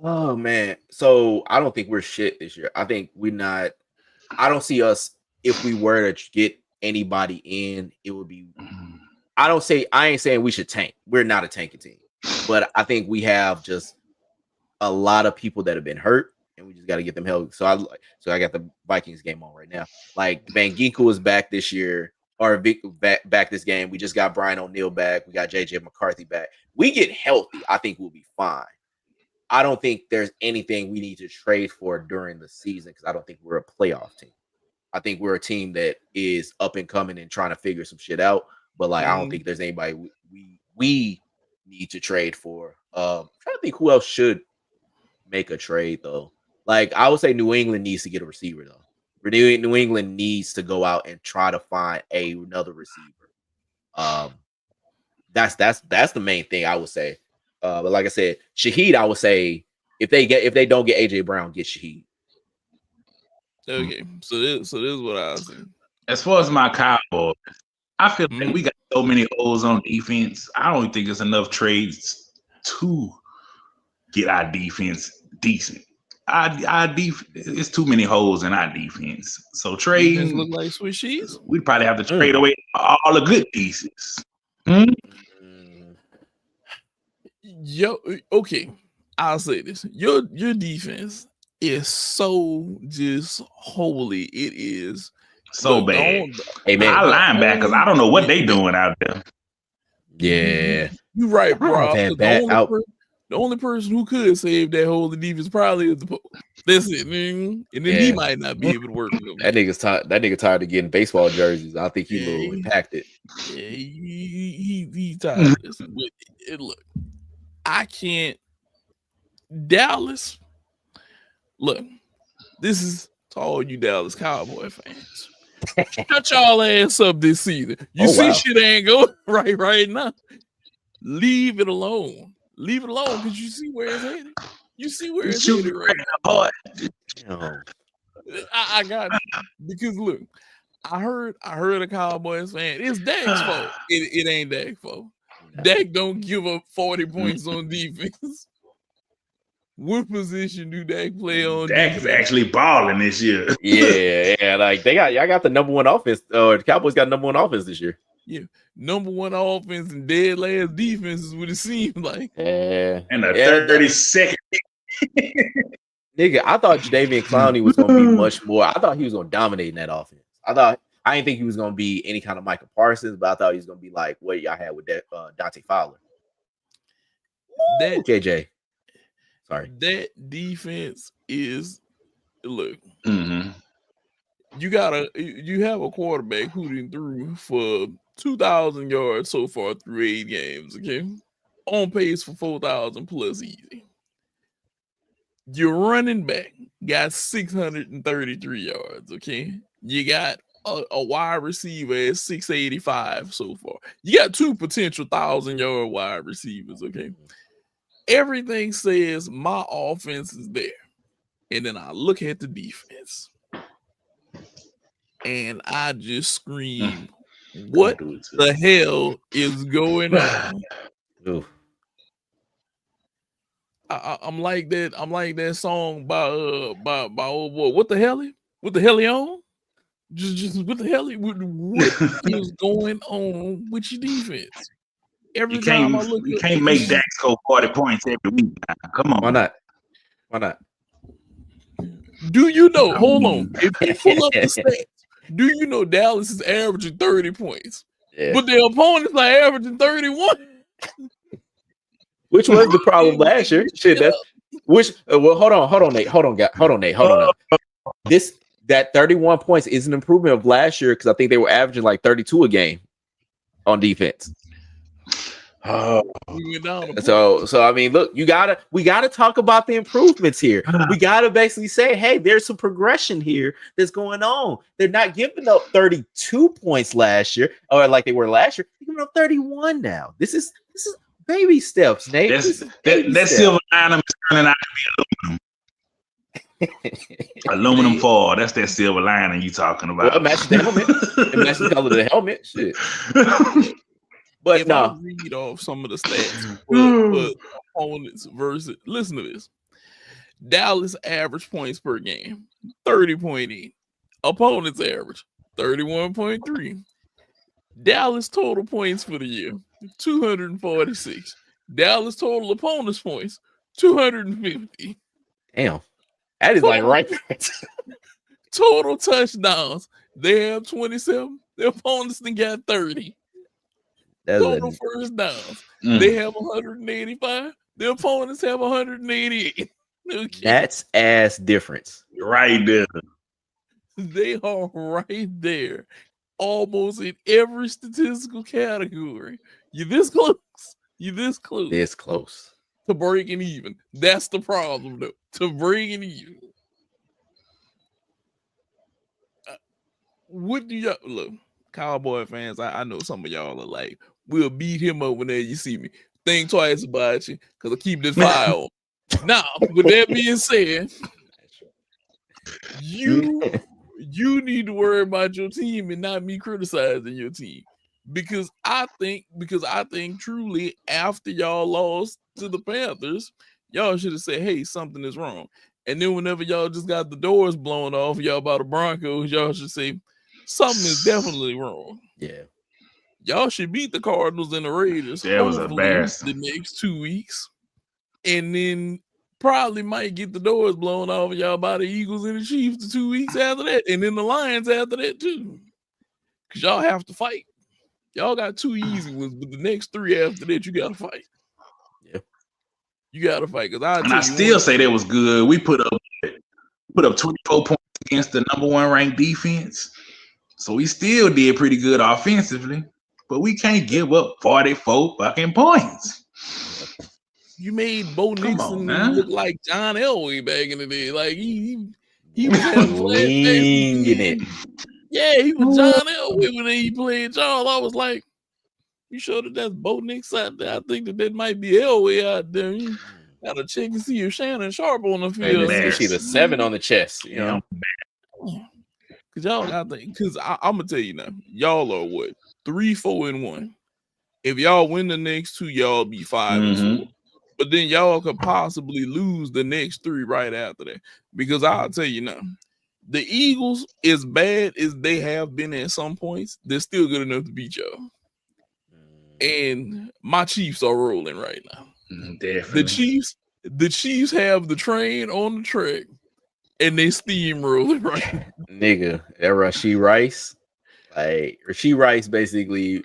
Oh man, so I don't think we're shit this year. I think we're not. I don't see us if we were to get anybody in. It would be. I ain't saying we should tank. We're not a tanking team, but I think we have just a lot of people that have been hurt, and we just got to get them healthy. So I got the Vikings game on right now. Like Van Ginkel is back this year, or back this game. We just got Brian O'Neill back. We got JJ McCarthy back. We get healthy, I think we'll be fine. I don't think there's anything we need to trade for during the season because I don't think we're a playoff team. I think we're a team that is up and coming and trying to figure some shit out. But like, I don't think there's anybody we need to trade for. I'm trying to think who else should make a trade though. Like I would say New England needs to get a receiver though. New England needs to go out and try to find another receiver. That's the main thing I would say. But like I said, Shaheed, I would say if they don't get AJ Brown, get Shaheed. Okay, so this is what I was saying. As far as my Cowboys, I feel like we got so many holes on defense. I don't think it's enough trades to get our defense decent. It's too many holes in our defense. So trade look like Swiss cheese. We'd probably have to trade away all the good pieces. Yo, okay, I'll say this: your defense is so just holy. It is so bad. Hey man, our linebackers, I don't know what they doing out there. Yeah, you're right, bro. The only person who could save that holy defense probably is the Pope. That's it, man. And then he might not be able to work with them. That nigga tired of getting baseball jerseys. I think he's a little impacted. Yeah, he tired of this. But look, I can't. Dallas, look, this is to all you Dallas Cowboy fans. Shut y'all ass up this season. You see shit ain't going right now. Leave it alone. Leave it alone because you see where it's headed. You see where it's headed right now. I got you. Because look, I heard a Cowboys fan. It's Dak's fault. It ain't Dak's fault. Dak don't give up 40 points on defense. What position do Dak play on? Dak is actually balling this year. yeah. Like y'all got the number one offense. The Cowboys got number one offense this year. Yeah, number one offense and dead last defense is what it seems like. And a 32nd. Nigga, I thought Jadeveon Clowney was gonna be much more. I thought he was gonna dominate in that offense. I didn't think he was gonna be any kind of Michael Parsons, but I thought he was gonna be like what y'all had with that Dante Fowler. That JJ. Sorry. That defense is look. Mm-hmm. You have a quarterback who done threw for 2,000 yards so far through 8 games. Okay, on pace for 4,000 plus easy. Your running back got 633 yards. Okay, you got a wide receiver at 685 so far. You got 2 potential 1,000-yard wide receivers. Okay, everything says my offense is there, and then I look at the defense. And I just scream, what the hell is going on? I'm like that song by old boy. What the hell? What the hell he on? Just what the hell? What is going on with your defense? Every time I look, you can't make Dak score 40 points every week. Come on, why not? Do you know? Hold on. If you pull up the stats, do you know Dallas is averaging 30 points, but their opponents are averaging 31? Which was the problem last year. Shit, that's well, hold on, Nate. Hold on, Nate. That 31 points is an improvement of last year because I think they were averaging like 32 a game on defense. We went down So I mean, look, we gotta talk about the improvements here. We gotta basically say, hey, there's some progression here that's going on. They're not giving up 32 points last year, or like they were last year. They're giving up 31 now. This is baby steps, Nate. That silver lining is turning out to be aluminum foil. That's that silver lining you talking about. Well, it matches the helmet. It matches the color of the helmet. Shit. But if no. I read off some of the stats for opponents versus, listen to this. Dallas average points per game, 30.8. Opponents average, 31.3. Dallas total points for the year, 246. Dallas total opponents points, 250. Damn. That is like right there. Total touchdowns, they have 27. Their opponents then got 30. Total first downs, they have 185. Their opponents have 188. Okay. That's ass difference. Right there. They are right there. Almost in every statistical category. You're this close. You're this close. This close. To breaking even. That's the problem, though. To breaking even. What do y'all look? Cowboy fans, I know some of y'all are like, we'll beat him up whenever you see me. Think twice about you, because I keep this fire on. Now, with that being said, you need to worry about your team and not me criticizing your team. Because I think truly after y'all lost to the Panthers, y'all should have said, hey, something is wrong. And then whenever y'all just got the doors blown off y'all by the Broncos, y'all should say, something is definitely wrong. Yeah. Y'all should beat the Cardinals and the Raiders. That was embarrassing. The next 2 weeks. And then probably might get the doors blown off y'all by the Eagles and the Chiefs the 2 weeks after that. And then the Lions after that too. Because y'all have to fight. Y'all got 2 easy ones, but the next 3 after that, you got to fight. Yeah. You got to fight. I still say that was good. We put up 24 points against the number 1 ranked defense. So we still did pretty good offensively. But we can't give up 44 fucking points. You made Bo Nixon look like John Elway back in the day. Like he was having flashbacks. Yeah, he was John Elway when he played y'all. I was like, you sure that's Bo Nix out there? I think that might be Elway out there. You gotta check and see if Shannon Sharp on the field. She the 7 on the chest, you know. Cause y'all got because I'm gonna tell you now, y'all are what 3-4-1. If y'all win the next 2, y'all be 5-4. But then y'all could possibly lose the next 3 right after that. Because I'll tell you now, the Eagles, as bad as they have been at some points, they're still good enough to beat y'all. And my Chiefs are rolling right now. Definitely. The Chiefs have the train on the track. And they steamrolling right now. Nigga, that Rashee Rice. Like Rashee Rice basically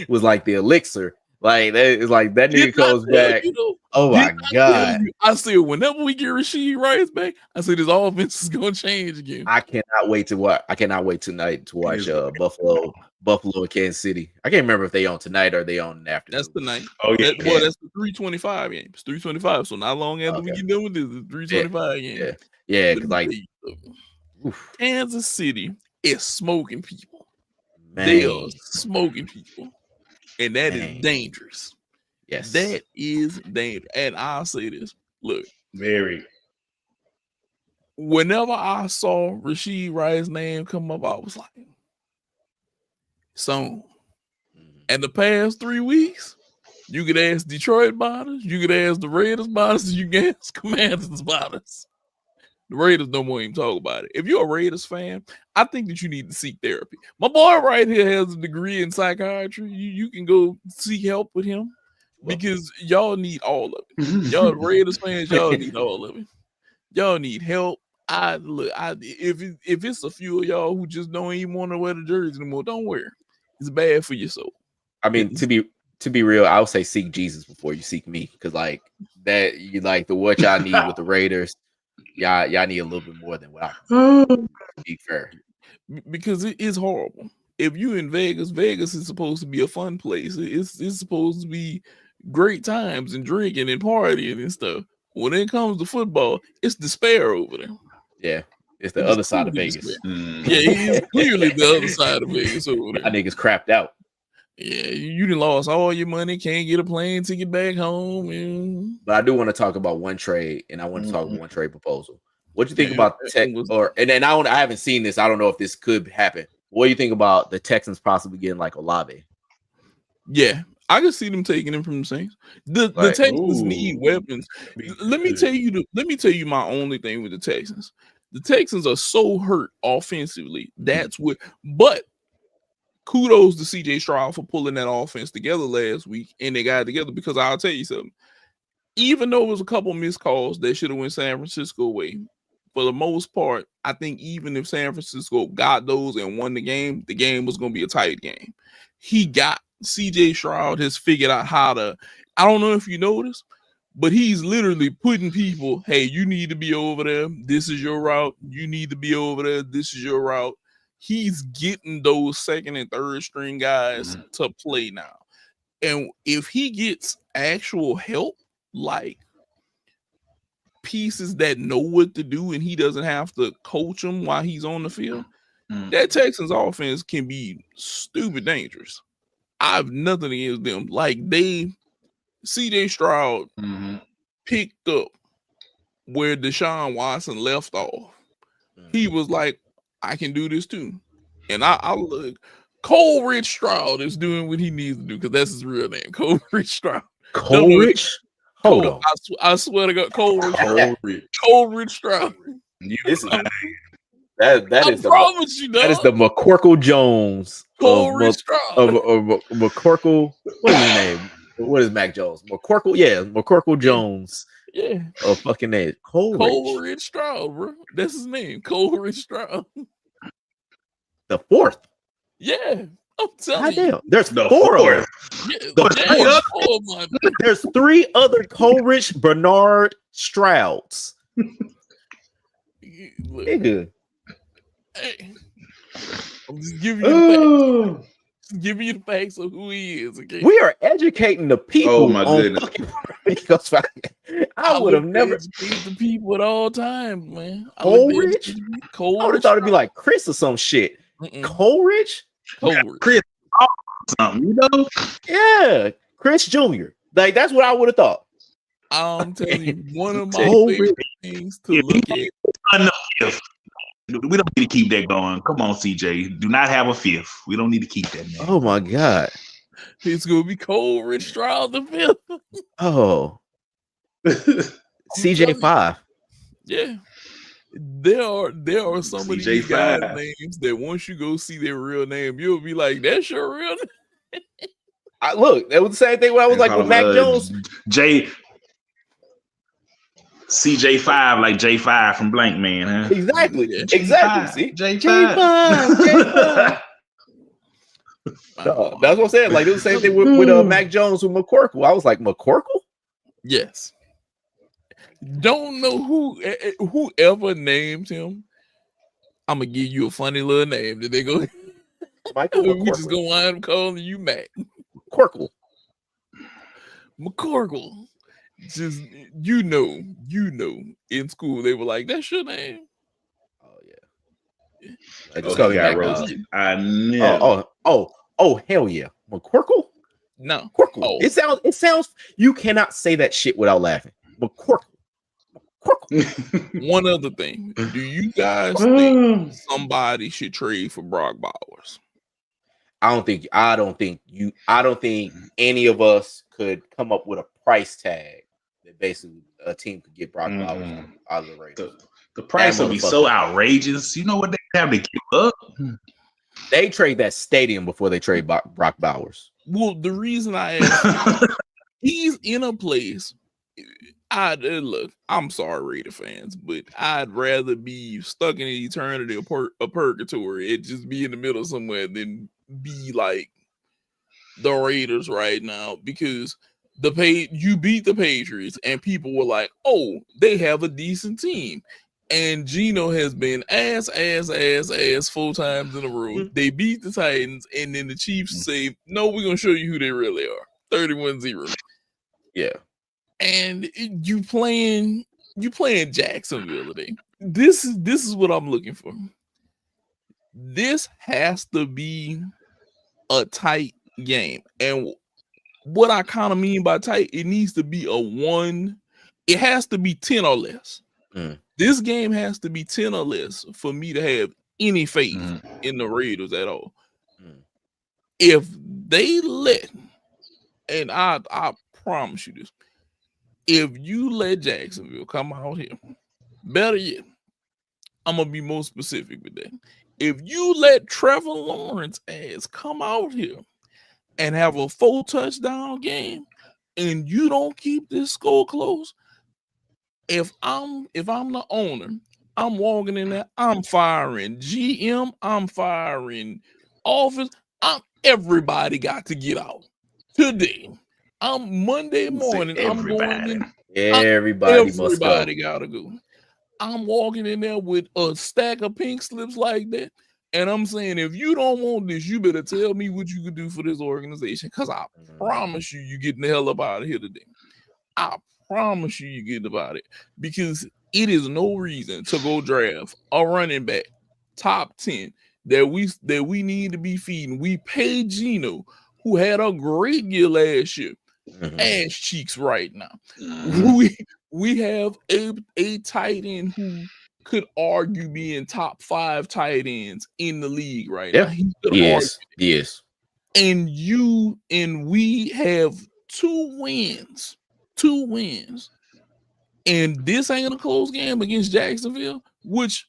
was like the elixir. Like that is like that nigga goes back. Oh my god! I said whenever we get Rashee Rice back, I said this offense is gonna change again. I cannot wait to watch. I cannot wait tonight to watch Buffalo and Kansas City. I can't remember if they on tonight or they on after. That's tonight. Oh yeah. That's the 325 game. It's 325. So not long after we get done with this, it's 325 game. Yeah, because like Kansas City is smoking people. Man. They are smoking people. And that is dangerous. Yes. That is dangerous. And I'll say this. Look. Very. Whenever I saw Rashee Rice's name come up, I was like, so. And the past 3 weeks, you could ask Detroit about us, you could ask the Raiders about us, you can ask Commanders about us. The Raiders don't want even talk about it. If you're a Raiders fan, I think that you need to seek therapy. My boy right here has a degree in psychiatry. You can go seek help with him because y'all need all of it. Y'all Raiders fans, y'all need all of it. Y'all need help. If it's a few of y'all who just don't even want to wear the jersey anymore, don't wear it. It's bad for your soul. I mean, to be real, I would say seek Jesus before you seek me, because like that, you like the what y'all need with the Raiders. Y'all need a little bit more than what I be fair. Because it is horrible. If you in Vegas, Vegas is supposed to be a fun place. It's supposed to be great times and drinking and partying and stuff. When it comes to football, it's despair over there. Yeah, it's the other side of Vegas. Yeah, it's clearly the other side of Vegas over there. I niggas crapped out. Yeah, you done lost all your money, can't get a plane ticket back home. And... But I do want to talk about one trade, and I want to talk about one trade proposal. What do you think about Tech? And then I haven't seen this. I don't know if this could happen. What do you think about the Texans possibly getting like Olave? Yeah, I can see them taking him from the Saints. The Texans need weapons. Let me tell you my only thing with the Texans. The Texans are so hurt offensively. That's what. But kudos to CJ Stroud for pulling that offense together last week, and they got it together, because I'll tell you something. Even though it was a couple missed calls that should have went San Francisco away, for the most part, I think even if San Francisco got those and won the game was going to be a tight game. CJ Stroud has figured out how to, I don't know if you noticed, but he's literally putting people, hey, you need to be over there. This is your route. You need to be over there. This is your route. He's getting those second and third string guys to play now. And if he gets actual help, like pieces that know what to do, and he doesn't have to coach them while he's on the field, that Texans offense can be stupid dangerous. I have nothing against them. Like CJ Stroud picked up where Deshaun Watson left off. He was like, I can do this too. And I look, Coleridge Stroud is doing what he needs to do, because that's his real name, Coleridge Stroud. Coleridge? Hold on. I swear to God, Coleridge Stroud. That is the McCorkle Jones. Coleridge Stroud. McCorkle. What is his name? What is Mac Jones? McCorkle? Yeah, McCorkle Jones. Yeah. Oh, fucking name. Coleridge Stroud, bro. That's his name. Coleridge Stroud. The fourth. Yeah. I'm telling you. There's the four of them. Yeah, there's three other Coleridge Bernard Strouds. Nigga. Hey, I'm just giving you the facts. Give you the facts of who he is. Okay? We are educating the people. Oh my goodness! I would have never educated the people at all times, man. Coleridge. I would have thought it'd be like Chris or some shit. Coleridge. Chris, something, you know? Yeah, Chris Jr. Like that's what I would have thought. I'm telling you, one of my favorite things to look at. We don't need to keep that going. Come on, CJ. Do not have a fifth. We don't need to keep that, man. Oh my God. It's gonna be Coleridge Stroud the fifth. Oh. CJ 5. Yeah. There are some of these guys' names that once you go see their real name, you'll be like, that's your real name. Look, that was the same thing when I was like with Mac Jones. CJ5, like J5 from Blank Man, huh? Exactly. Yeah. Exactly. J5. J5. No, that's what I'm saying. Like, it was the same thing with Mac Jones with McCorkle. I was like, McCorkle? Yes. Don't know whoever named him. I'm gonna give you a funny little name that they go. We just gonna wind up calling you Mac. McCorkle. Just you know, in school they were like, that's your name. Oh yeah. I just call got roasted. I know. Oh hell yeah. McCorkle? No. McCorkle. Oh. It sounds you cannot say that shit without laughing. McCorkle. One other thing. Do you guys think somebody should trade for Brock Bowers? I don't think any of us could come up with a price tag that basically a team could get Brock Bowers out of the Raiders. The price will be so outrageous. You know what they have to give up? They trade that stadium before they trade Brock Bowers. Well, the reason I asked, he's in a place. Look, I'm sorry, Raider fans, but I'd rather be stuck in an eternity of purgatory and just be in the middle somewhere than be like the Raiders right now, because you beat the Patriots and people were like, oh, they have a decent team. And Geno has been ass 4 times in a row. They beat the Titans, and then the Chiefs say, no, we're gonna show you who they really are. 31-0. Yeah. And you playing Jacksonville today. This is what I'm looking for. This has to be a tight game. And what I kind of mean by tight, it needs to be it has to be 10 or less. This game has to be 10 or less for me to have any faith in the Raiders at all. If they let, and I promise you this, if you let Jacksonville come out here, better yet, I'm gonna be more specific with that. If you let Trevor Lawrence ass come out here and have a 4 touchdown game, and you don't keep this score close, if I'm the owner, I'm walking in there, I'm firing GM, I'm firing office, everybody got to get out today. I'm Monday morning, I'm going in. Everybody must go. Everybody gotta go. I'm walking in there with a stack of pink slips like that, and I'm saying, if you don't want this, you better tell me what you could do for this organization, because I promise you getting the hell up out of here today. I promise you getting about it, because it is no reason to go draft a running back top 10 that we need to be feeding. We paid Geno, who had a great year last year, ass cheeks right now. We have a tight end who could argue being top 5 tight ends in the league right now. Yes. And we have 2 wins. 2 wins. And this ain't a close game against Jacksonville, which,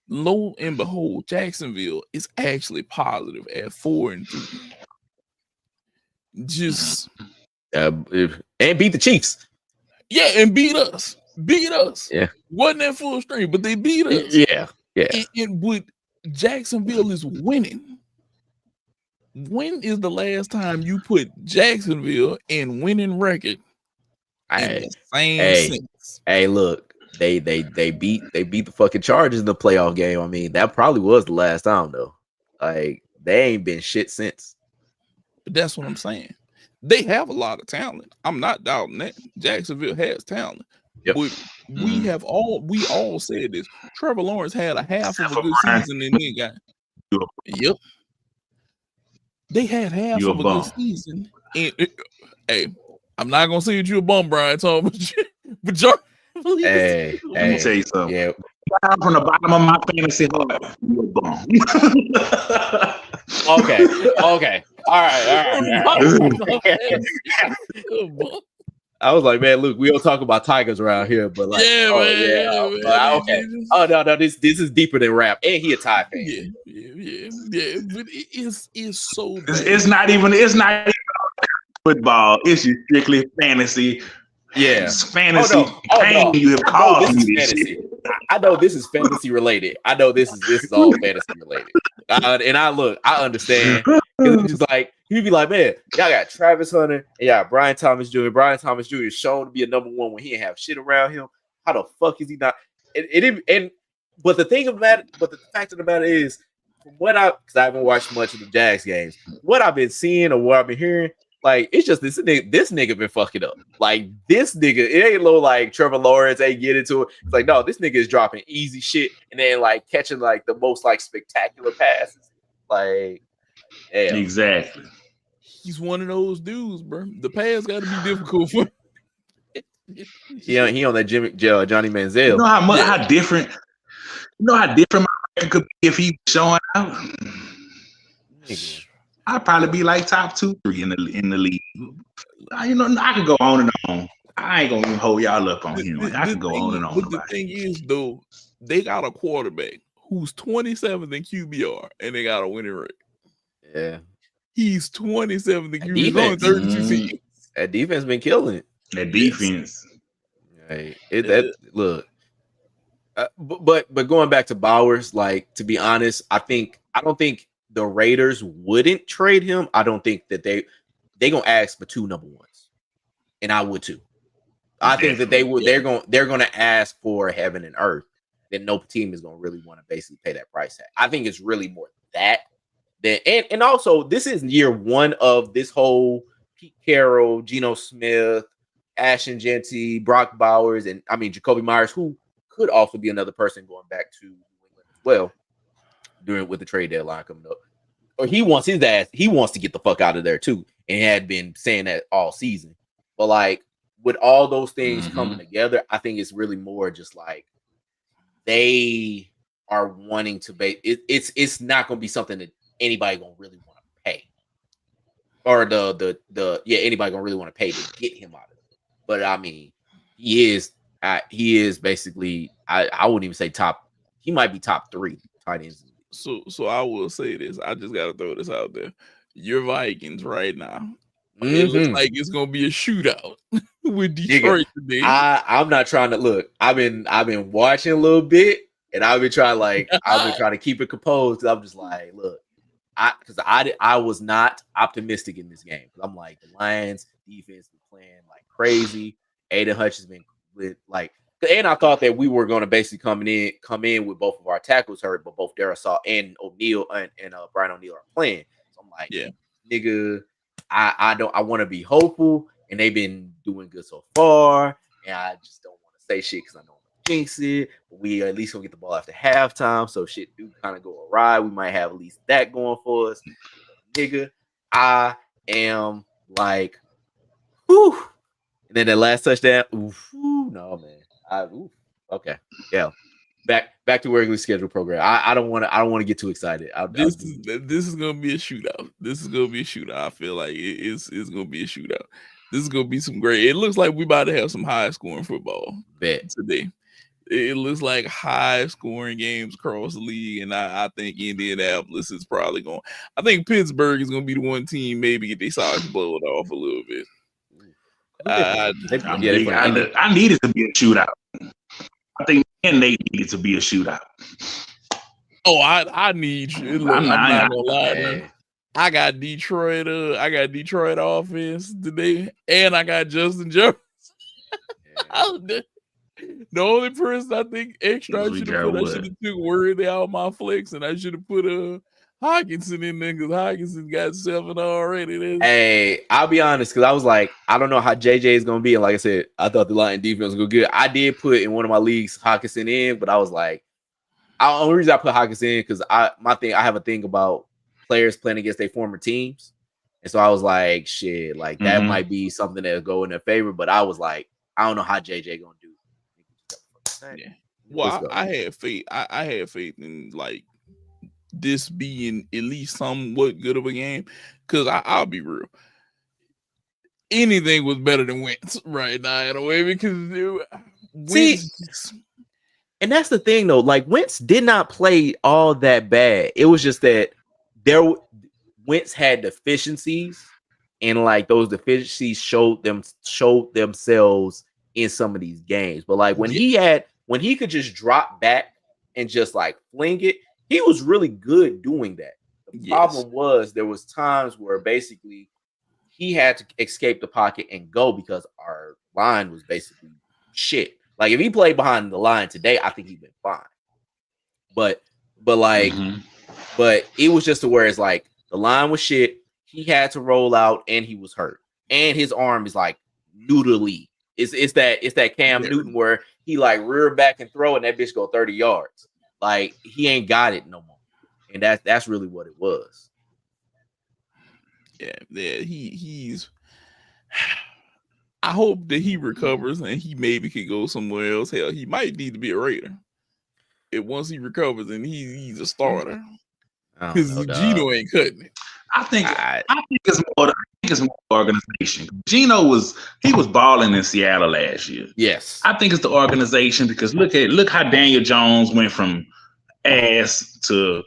lo and behold, Jacksonville is actually positive at 4-3. Just and beat the Chiefs. Yeah, and beat us. Yeah. Wasn't that full string, but they beat us. Yeah. But Jacksonville is winning. When is the last time you put Jacksonville in winning record in the same sense? Hey, look, they beat the fucking Chargers in the playoff game. I mean, that probably was the last time though. Like, they ain't been shit since. But that's what I'm saying. They have a lot of talent. I'm not doubting that. Jacksonville has talent. Yep. But we all said this. Trevor Lawrence had a half of a good season and then got. Yep. They had half of a good season. And hey, I'm not gonna say that you're a bum, Brian Thomas, but you're. Let me tell you something. Yeah. From the bottom of my fantasy heart, you're a bum. Okay. All right. I was like, man, look, we don't talk about Tigers around here, but like, okay. Oh no, this is deeper than rap, and he a Tie fan. Yeah. But it's so bad. It's not even football. It's just strictly fantasy. Yeah, it's fantasy. No. You have caused me this shit. I know this is fantasy related. I know this is all fantasy related. And I understand. It's just like, he'd be like, man, y'all got Travis Hunter and y'all got Brian Thomas Jr. Brian Thomas Jr. is shown to be a number 1 when he didn't have shit around him. How the fuck is he not? But the fact of the matter is, from because I haven't watched much of the Jags games, what I've been seeing or what I've been hearing, like, it's just this nigga been fucking up. Like, this nigga, it ain't low like Trevor Lawrence ain't get into it. It's like, no, this nigga is dropping easy shit and then like catching like the most like spectacular passes. Like, damn. Exactly. He's one of those dudes, bro. The pass got to be difficult for him. He on that Johnny Manziel. You know how different my record could be if he was showing out. I'd probably be like top 2, 3 in the league. You know, I could go on and on. I ain't gonna even hold y'all up on him. I can go on and on. But the thing is, though, they got a quarterback who's 27th in QBR, and they got a winning rate. Yeah, he's 27th in QBR. He's on 32 teams. That defense been killing it. That defense. Hey, look. But going back to Bowers, like to be honest, I don't think the Raiders wouldn't trade him. I don't think that they gonna ask for 2 number ones, and I would too. I think that they would. Yeah. They're gonna ask for heaven and earth. That no team is gonna really want to basically pay that price tag. I think it's really more that than and also this is year 1 of this whole Pete Carroll, Geno Smith, Ashton Genty, Brock Bowers, and I mean Jacoby Myers, who could also be another person going back to New England as well with the trade deadline coming up. Or he wants his ass, he wants to get the fuck out of there too. And he had been saying that all season. But like with all those things coming together, I think it's really more just like they are wanting to it's not gonna be something that anybody gonna really want to pay. Or anybody gonna really want to pay to get him out of it. But I mean, he is basically I wouldn't even say top. He might be top 3 tight ends. So I will say this. I just gotta throw this out there. Your Vikings right now. It looks like it's gonna be a shootout with Detroit today. I'm not trying to look. I've been watching a little bit, and I've been trying to keep it composed. I'm just like, look, I was not optimistic in this game. I'm like the Lions defense been playing like crazy. Aiden Hutch has been like, and I thought that we were going to basically come in with both of our tackles hurt, but both Darisaw and O'Neal and Brian O'Neal are playing. So I'm like, yeah, nigga, I want to be hopeful, and they've been doing good so far, and I just don't want to say shit because I don't want to jinx it. But we at least gonna get the ball after halftime, so shit do kind of go awry. We might have at least that going for us, nigga. I am like, whew. And then the last touchdown, no man. Okay, yeah. Back to regularly scheduled program. I don't want to get too excited. This is gonna be a shootout. This is gonna be a shootout. I feel like it's gonna be a shootout. This is gonna be some great. It looks like we about to have some high scoring football today. It looks like high scoring games across the league, and I think Indianapolis is probably going. I think Pittsburgh is gonna be the one team maybe get their socks blowed off a little bit. I need it to be a shootout. I think they needed to be a shootout. Oh, I need you. Look, I'm not gonna lie, man. I got Detroit. I got Detroit offense today, and I got Justin Jefferson. The only person I think extra I should have took Worthy out my flex, and I should have put Hawkinson in there because Hawkinson got 7 already. Hey, I'll be honest, because I was like, I don't know how JJ is gonna be, and like I said, I thought the Lion defense was gonna be good. I did put in one of my leagues Hawkinson in, but I was like, the only reason I put Hawkinson in because I have a thing about players playing against their former teams, and so I was like, shit, like that might be something that'll go in their favor. But I was like, I don't know how JJ gonna do. Yeah. Well, I had faith. I had faith in like this being at least somewhat good of a game, because I'll be real, anything was better than Wentz right now in a way, because Wentz. And that's the thing though, like Wentz did not play all that bad. It was just that Wentz had deficiencies, and like those deficiencies showed themselves in some of these games. But like when he could just drop back and just like fling it, he was really good doing that. The problem was there was times where basically he had to escape the pocket and go because our line was basically shit. Like if he played behind the line today, I think he'd been fine. But it was just to where it's like the line was shit. He had to roll out and he was hurt. And his arm is like noodly. It's that Cam Newton where he like rear back and throw and that bitch go 30 yards. Like he ain't got it no more. And that's really what it was. Yeah, he's I hope that he recovers and he maybe could go somewhere else. Hell, he might need to be a Raider. If once he recovers and he's a starter. Because Geno ain't cutting it. I think it's more organization. Geno was balling in Seattle last year. Yes. I think it's the organization, because look how Daniel Jones went from ass to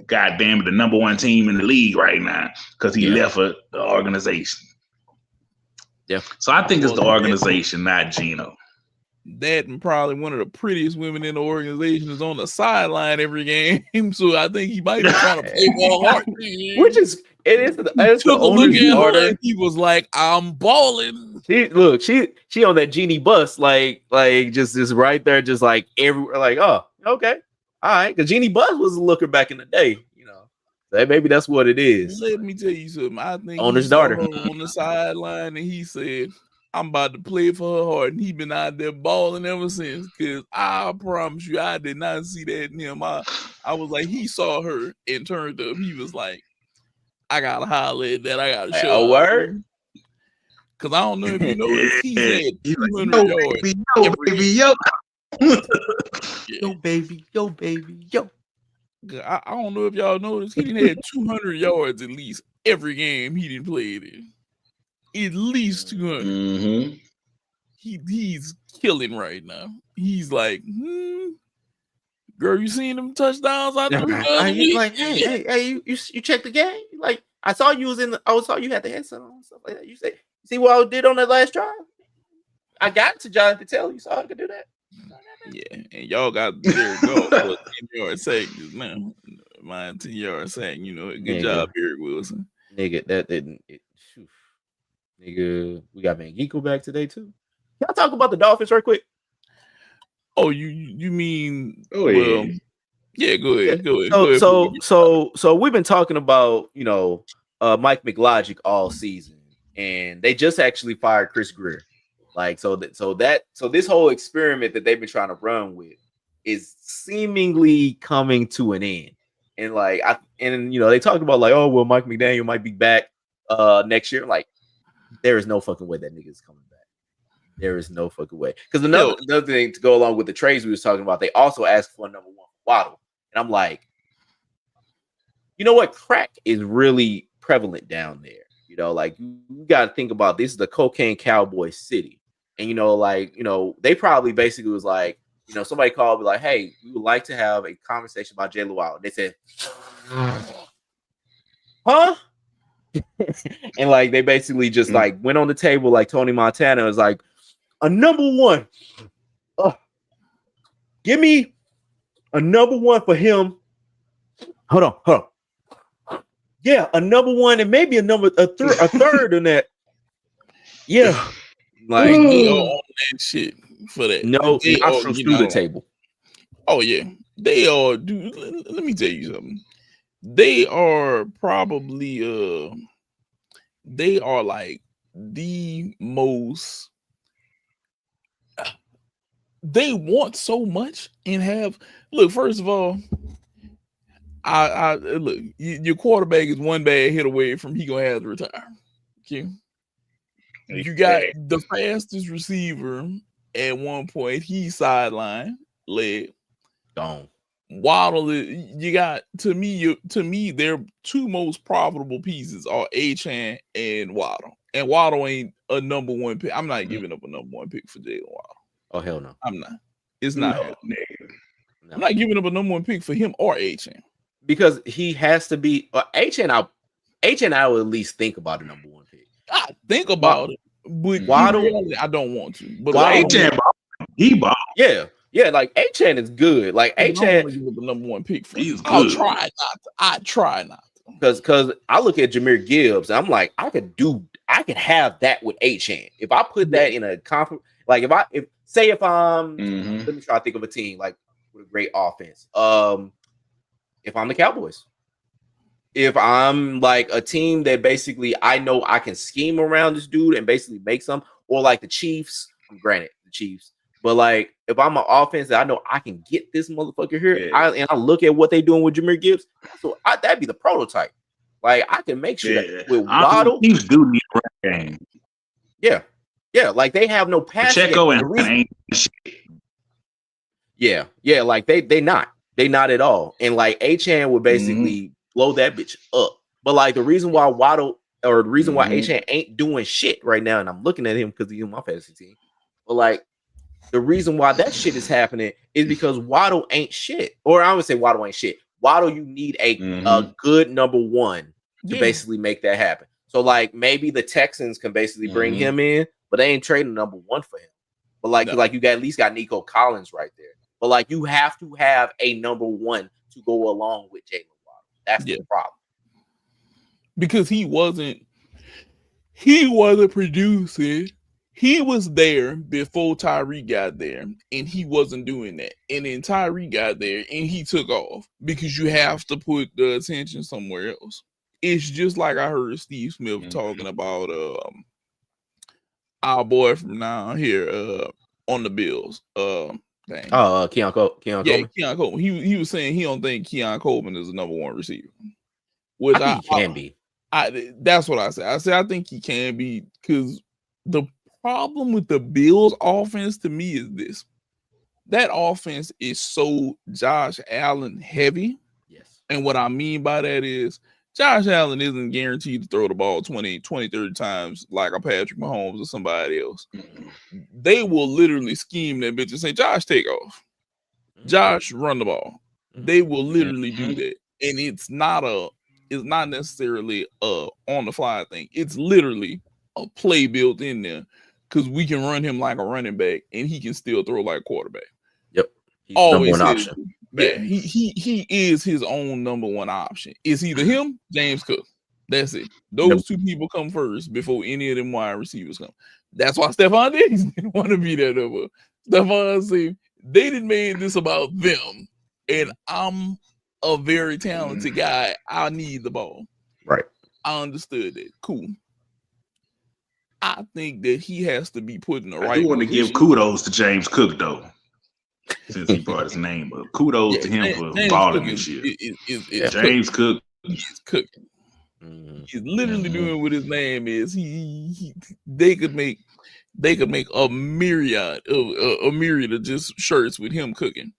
goddamn the number 1 team in the league right now because he left the organization. Yeah. So I think it's the organization, not Geno. That and probably one of the prettiest women in the organization is on the sideline every game. So I think he might be trying to play for a heart. Which is it's the Took a look owner's at her daughter. and he was like, "I'm balling." She on that genie bus, like just right there, just like everywhere. Like, oh, okay, all right. Because genie bus was a looker back in the day, you know. So maybe that's what it is. Let me tell you something. I think Owner's he saw daughter her on the sideline and he said, "I'm about to play for her heart," and he been out there balling ever since. Cause I promise you, I did not see that in him. I was like, he saw her and turned up. He was like, "I gotta holler at that. I gotta Like, show oh, her." word? Cause I don't know if you noticed, he's had He's like, 200 yards. yo, baby, yo. Yo, baby, yo, baby, yo. I don't know if y'all noticed, he didn't have 200 yards at least every game he didn't play it in. At least 200. Mm-hmm. He's killing right now. He's like, girl, you seen them touchdowns I threw? Like, hey, you checked the game? Like, I saw you was I saw you had the headset on and stuff like that. You see what I did on that last drive? I got to Jonathan Taylor. You saw I could do that. Yeah, and y'all got Jared Goff for a 10-yard sack just now. Mine 10-yard sack, you know. Good job, Eric Wilson. Nigga, that didn't. Nigga, we got Van Geeko back today too. Can I talk about the Dolphins right quick? Oh, you mean? Oh, well, yeah. Go ahead. Go ahead. So we've been talking about Mike McLogic all season, and they just actually fired Chris Greer. Like so this whole experiment that they've been trying to run with is seemingly coming to an end. And they talked about like, oh well, Mike McDaniel might be back next year. Like, there is no fucking way that nigga is coming back. There is no fucking way. Because another thing to go along with the trades we was talking about, they also asked for a number one Waddle. And I'm like, you know what? Crack is really prevalent down there. You know, like you got to think about this is the cocaine cowboy city. And, they probably basically was like, somebody called me like, hey, we would like to have a conversation about Jaylen Waddle. They said, huh? And like they basically just like went on the table like Tony Montana was like, a number one. Give me a number one for him. Hold on. Yeah, a number one and maybe a third in that. Yeah. Like they all on that shit for that. No, nostrils through the table. Oh yeah, they are. Dude, let me tell you something. They are probably they are like the most. They want so much and have. Look, first of all, I look. Your quarterback is one bad hit away from he gonna have to retire. Okay. You got the fastest receiver at one point. He's sideline, leg. Gone. Waddle, you got to me, their two most profitable pieces are Achane and Waddle. And Waddle ain't a number one pick. I'm not giving up a number one pick for Jaylen Waddle. Oh hell no. I'm not. It's not happening. No. I'm not giving up a number one pick for him or Achane. Because he has to be Achane. I will at least think about a number one pick. I think about it, but Waddle, I don't want to. But Achane, he ball. Yeah, like Achane is good. Like Achane, the number one pick for him. I'll try not to. I try not to. Because I look at Jahmyr Gibbs, and I'm like, I could have that with Achane. If I put that in a conference, like if I'm let me try to think of a team like with a great offense. If I'm the Cowboys. If I'm like a team that basically I know I can scheme around this dude and basically make some, or like the Chiefs, granted the Chiefs, but like if I'm an offense that I know I can get this motherfucker here, I look at what they're doing with Jahmyr Gibbs, so that'd be the prototype. Like I can make sure that with Waddle, Chiefs do need a run game. Yeah, like they have no pass. Pacheco and ain't shit. Yeah, like they not at all, and like Achane would basically blow that bitch up. But like the reason why Waddle or the reason why Achane ain't doing shit right now, and I'm looking at him because he's on my fantasy team, but like the reason why that shit is happening is because Waddle ain't shit. Or I would say Waddle ain't shit. Waddle, you need a good number one to basically make that happen. So like maybe the Texans can basically bring him in, but they ain't trading number one for him. But like, No. like you got at least got Nico Collins right there. But like, you have to have a number one to go along with Jalen Waddle. That's the problem. Because he wasn't producing. He was there before Tyree got there, and he wasn't doing that. And then Tyree got there, and he took off because you have to put the attention somewhere else. It's just like I heard Steve Smith talking about our boy from down here on the Bills. Keon Yeah, Coleman. Keon Coleman. He was saying he don't think Keon Coleman is the number one receiver. Which I think he can be. That's what I said. I think he can be, because the problem with the Bills offense to me is this. That offense is so Josh Allen heavy. Yes. And what I mean by that is Josh Allen isn't guaranteed to throw the ball 20, 30 times like a Patrick Mahomes or somebody else. They will literally scheme that bitch and say, Josh, take off. Josh, run the ball. They will literally do that. And it's not necessarily a on the fly thing. It's literally a play built in there, because we can run him like a running back and he can still throw like a quarterback. Yep. He's always number one option. Yeah, he is his own number one option. It's either him, James Cook. That's it. Those two people come first before any of them wide receivers come. That's why Stephon Diggs didn't want to be that number. Stephon said they didn't made this about them, and I'm a very talented guy. I need the ball. Right. I understood that. Cool. I think that he has to be put in the right. I do want to give kudos to James Cook though, since he brought his name up. Kudos to him for balling this year. James Cook is cooking. He's literally doing what his name is. They could make a myriad of just shirts with him cooking.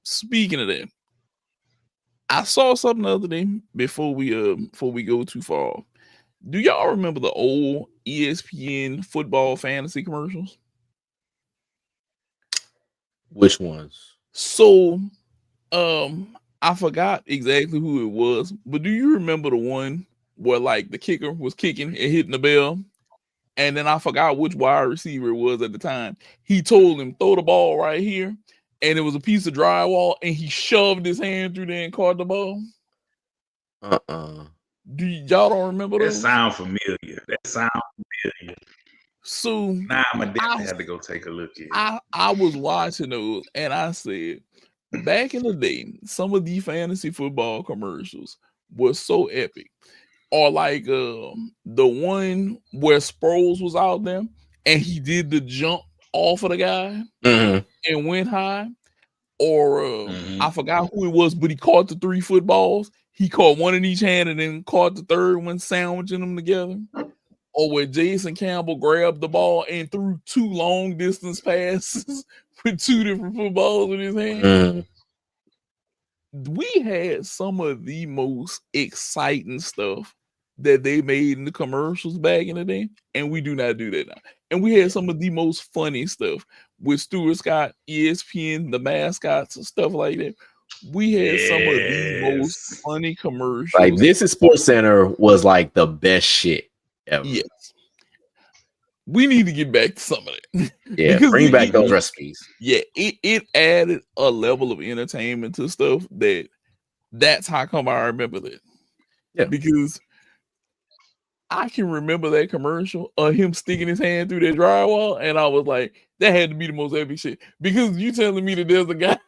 Speaking of that, I saw something the other day before we go too far. Do y'all remember the old ESPN football fantasy commercials? Which ones? So, I forgot exactly who it was, but do you remember the one where like the kicker was kicking and hitting the bell? And then I forgot which wide receiver it was at the time. He told him, throw the ball right here. And it was a piece of drywall, and he shoved his hand through there and caught the ball. Do y'all don't remember that? Those? Sound familiar. So now I'm definitely have to go take a look at it. I was watching those, and I said, back in the day, some of the fantasy football commercials were so epic. Or like the one where Sproles was out there and he did the jump off of the guy and went high. Or I forgot who it was, but he caught the 3 footballs. He caught one in each hand and then caught the third one, sandwiching them together. Or where Jason Campbell grabbed the ball and threw 2 long distance passes with 2 different footballs in his hand. We had some of the most exciting stuff that they made in the commercials back in the day, and we do not do that now. And we had some of the most funny stuff with Stuart Scott, ESPN, the mascots and stuff like that. We had some of the most funny commercials. Like This Is Sports Center was like the best shit ever. Yes. We need to get back to some of that. Yeah, bring back those recipes. Yeah, it added a level of entertainment to stuff that's how come I remember that. Yeah. Because I can remember that commercial of him sticking his hand through that drywall, and I was like, that had to be the most epic shit. Because you telling me that there's a guy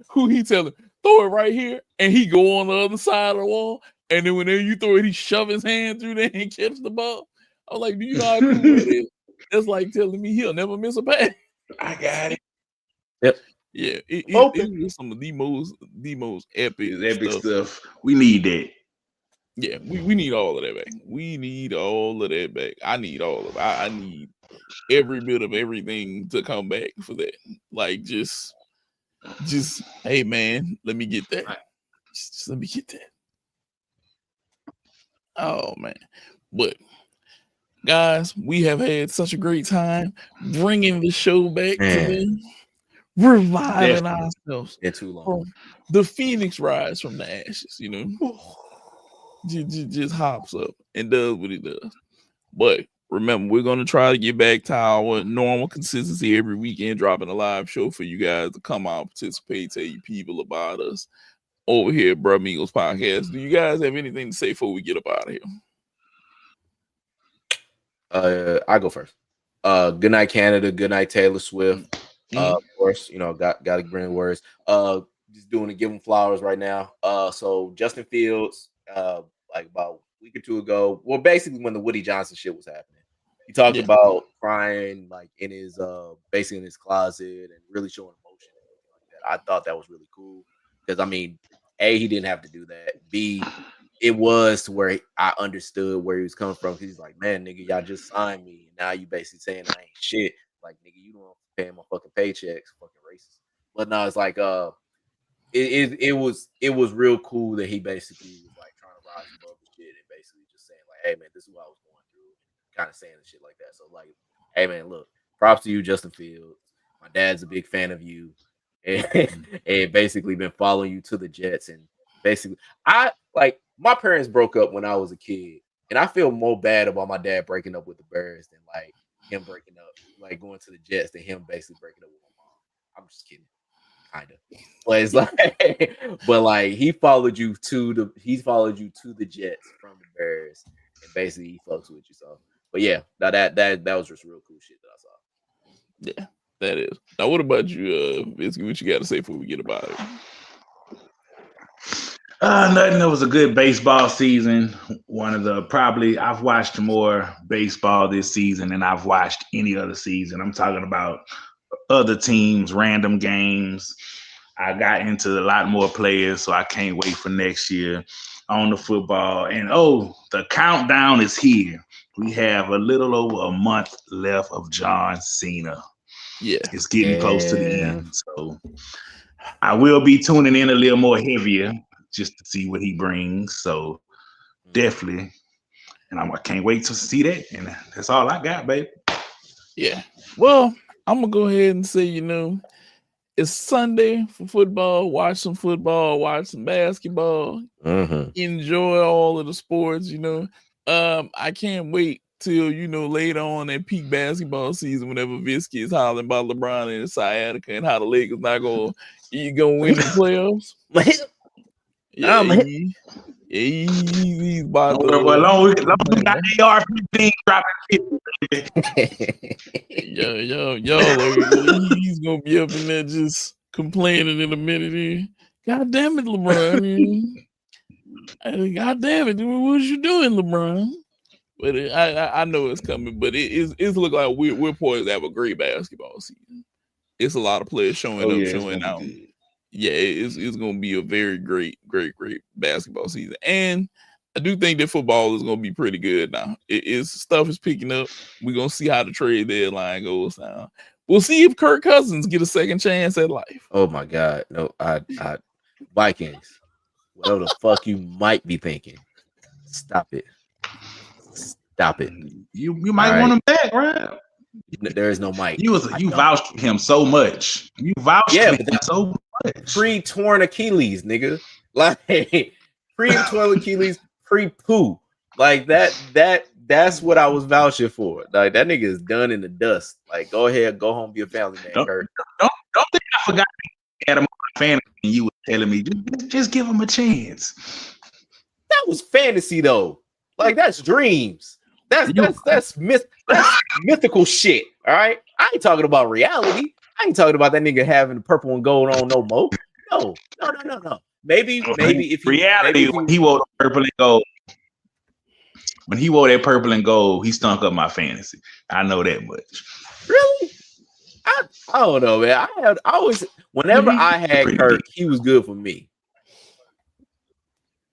who he telling, throw it right here, and he go on the other side of the wall, and then whenever you throw it, he shove his hand through there and catch the ball. I was like, do you know how cool that is? That's like telling me he'll never miss a pass. I got it. Yep. Yeah, it was some of the most epic stuff. We need that. Yeah, we need all of that back. We need all of that back. I need all of it. I need every bit of everything to come back for that. Like just hey man, let me get that. Just let me get that. Oh man. But guys, we have had such a great time bringing the show back to them, reviving ourselves. It's too long. The phoenix rise from the ashes, you know. Just hops up and does what he does. But Remember, we're gonna try to get back to our normal consistency every weekend, dropping a live show for you guys to come out, participate, tell you people about us over here at Brah Migos Podcast. Do you guys have anything to say before we get up out of here? I go first. Good night, Canada. Good night, Taylor Swift. Mhm. Of course, got to bring words. Just doing to give them flowers right now. So Justin Fields, like about a week or two ago, well, basically when the Woody Johnson shit was happening, he talked Yeah. about crying like in his basically in his closet and really showing emotion and everything like that. I thought that was really cool because I mean, A, he didn't have to do that. B, it was to where I understood where he was coming from. He's like, man, nigga, y'all just signed me. And now you basically saying I ain't shit. Like, nigga, you don't pay my fucking paychecks, fucking racist. But no, it's like it was real cool that he basically was like trying to rise above the shit and basically just saying, like, hey man, this is what I was going through, kind of saying and shit like that. So like, hey man, look, props to you, Justin Fields. My dad's a big fan of you. And basically been following you to the Jets. And basically, my parents broke up when I was a kid, and I feel more bad about my dad breaking up with the Bears than like him breaking up, like going to the Jets, than him basically breaking up with my mom. I'm just kidding, kind of. But it's like, but like he followed you to the Jets from the Bears, and basically he fucks with you. So, but yeah, that was just real cool shit that I saw. Yeah, that is. Now, what about you, Biscuit? What you got to say before we get about it? Nothing. It was a good baseball season. I've watched more baseball this season than I've watched any other season. I'm talking about other teams, random games. I got into a lot more players, so I can't wait for next year on the football. And the countdown is here. We have a little over a month left of John Cena. Yeah, it's getting close to the end. So I will be tuning in a little more heavier just to see what he brings. So definitely. And I can't wait to see that. And that's all I got, baby. Yeah. Well, I'm going to go ahead and say, it's Sunday for football. Watch some football. Watch some basketball. Enjoy all of the sports, I can't wait till, later on that peak basketball season whenever Visky is hollering about LeBron and sciatica and how the Lakers not going to win the playoffs. He's about to. Long we got AR-15 dropping 50. He's gonna be up in there just complaining in a minute here. God damn it, LeBron. God damn it, what you doing, LeBron? But I know it's coming, but it's look like we're poised to have a great basketball season. It's a lot of players showing out. Good. Yeah, it's going to be a very great basketball season. And I do think that football is going to be pretty good now. Stuff is picking up. We're going to see how the trade deadline goes now. We'll see if Kirk Cousins get a second chance at life. Oh my God. No, I Vikings. Whatever the fuck you might be thinking. Stop it. Stop it. You might want him back, right? There is no mic. You vouched for him so much. You vouched for him so much. Pre-torn Achilles, nigga. Like pre-torn Achilles, pre-poo. Like that's what I was vouching for. Like that nigga is done in the dust. Like go ahead, go home, be a family man, Kurt. Don't think I forgot at him fantasy and you were telling me just give him a chance. That was fantasy though. Like that's dreams. That's mythical shit. All right. I ain't talking about reality. I ain't talking about that nigga having the purple and gold on no more. No. Maybe if reality when he wore the purple and gold. When he wore that purple and gold, he stunk up my fantasy. I know that much. Really? I don't know, man. I always whenever I had Kirk, he was good for me.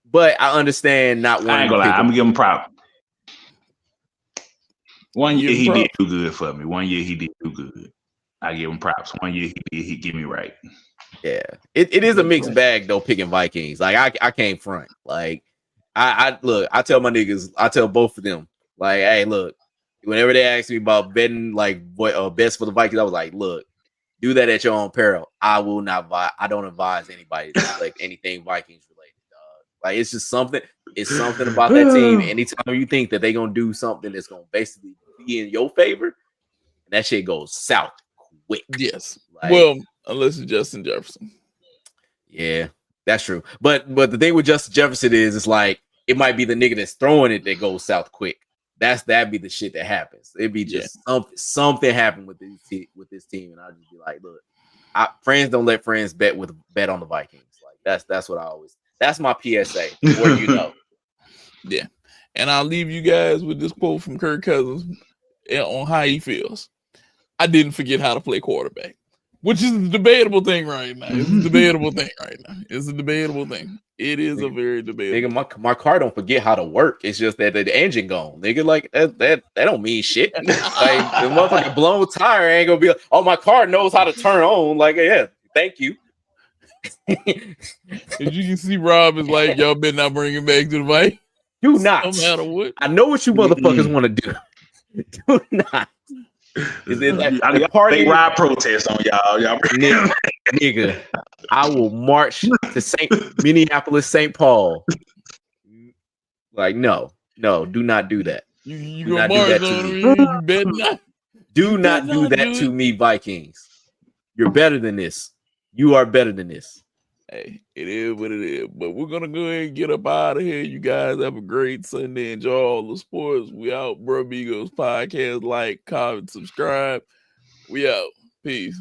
But I understand not wanting. I ain't gonna lie. I'm gonna give him props. One year he did do good for me. One year he did do good. I give him props. One year he get me right. Yeah, it is a mixed bag though. Picking Vikings, like I can't front. Like I tell my niggas, I tell both of them, like, hey, look, whenever they ask me about betting, like what best for the Vikings, I was like, look, do that at your own peril. I will not buy. I don't advise anybody to select anything Vikings related. Like it's just something. It's something about that team. Anytime you think that they're gonna do something that's gonna basically be in your favor, and that shit goes south quick. Yes. Like, Well, unless it's Justin Jefferson. yeah, that's true. But the thing with Justin Jefferson is, it's like it might be the nigga that's throwing it that goes south quick. That'd be the shit that happens. It'd be just something happen with this team, and I'll just be like, look, friends don't let friends bet on the Vikings. Like that's what I always. That's my PSA. Or you know. Yeah, and I'll leave you guys with this quote from Kirk Cousins on how he feels. I didn't forget how to play quarterback, which is a debatable thing right now. It's a debatable thing right now. It's a debatable thing. It is a very debatable. Nigga, my car don't forget how to work. It's just that the engine gone. Nigga, like that don't mean shit. Like the motherfucking blown tire ain't gonna be like, oh, my car knows how to turn on. Like, yeah, thank you. As you can see, Rob is like, y'all better not bring him back to the bike. Do not. No matter what. I know what you motherfuckers want to do. Do not. I party ride protest on y'all. Nigga, I will march to Minneapolis, St. Paul. Like, no, do not do that. You do gonna not do that to me. You better not. Do not do that to me, Vikings. You're better than this. You are better than this. Hey, it is what it is. But we're gonna go ahead and get up out of here. You guys have a great Sunday. Enjoy all the sports. We out. Brah Migos podcast. Like, comment, subscribe. We out. Peace.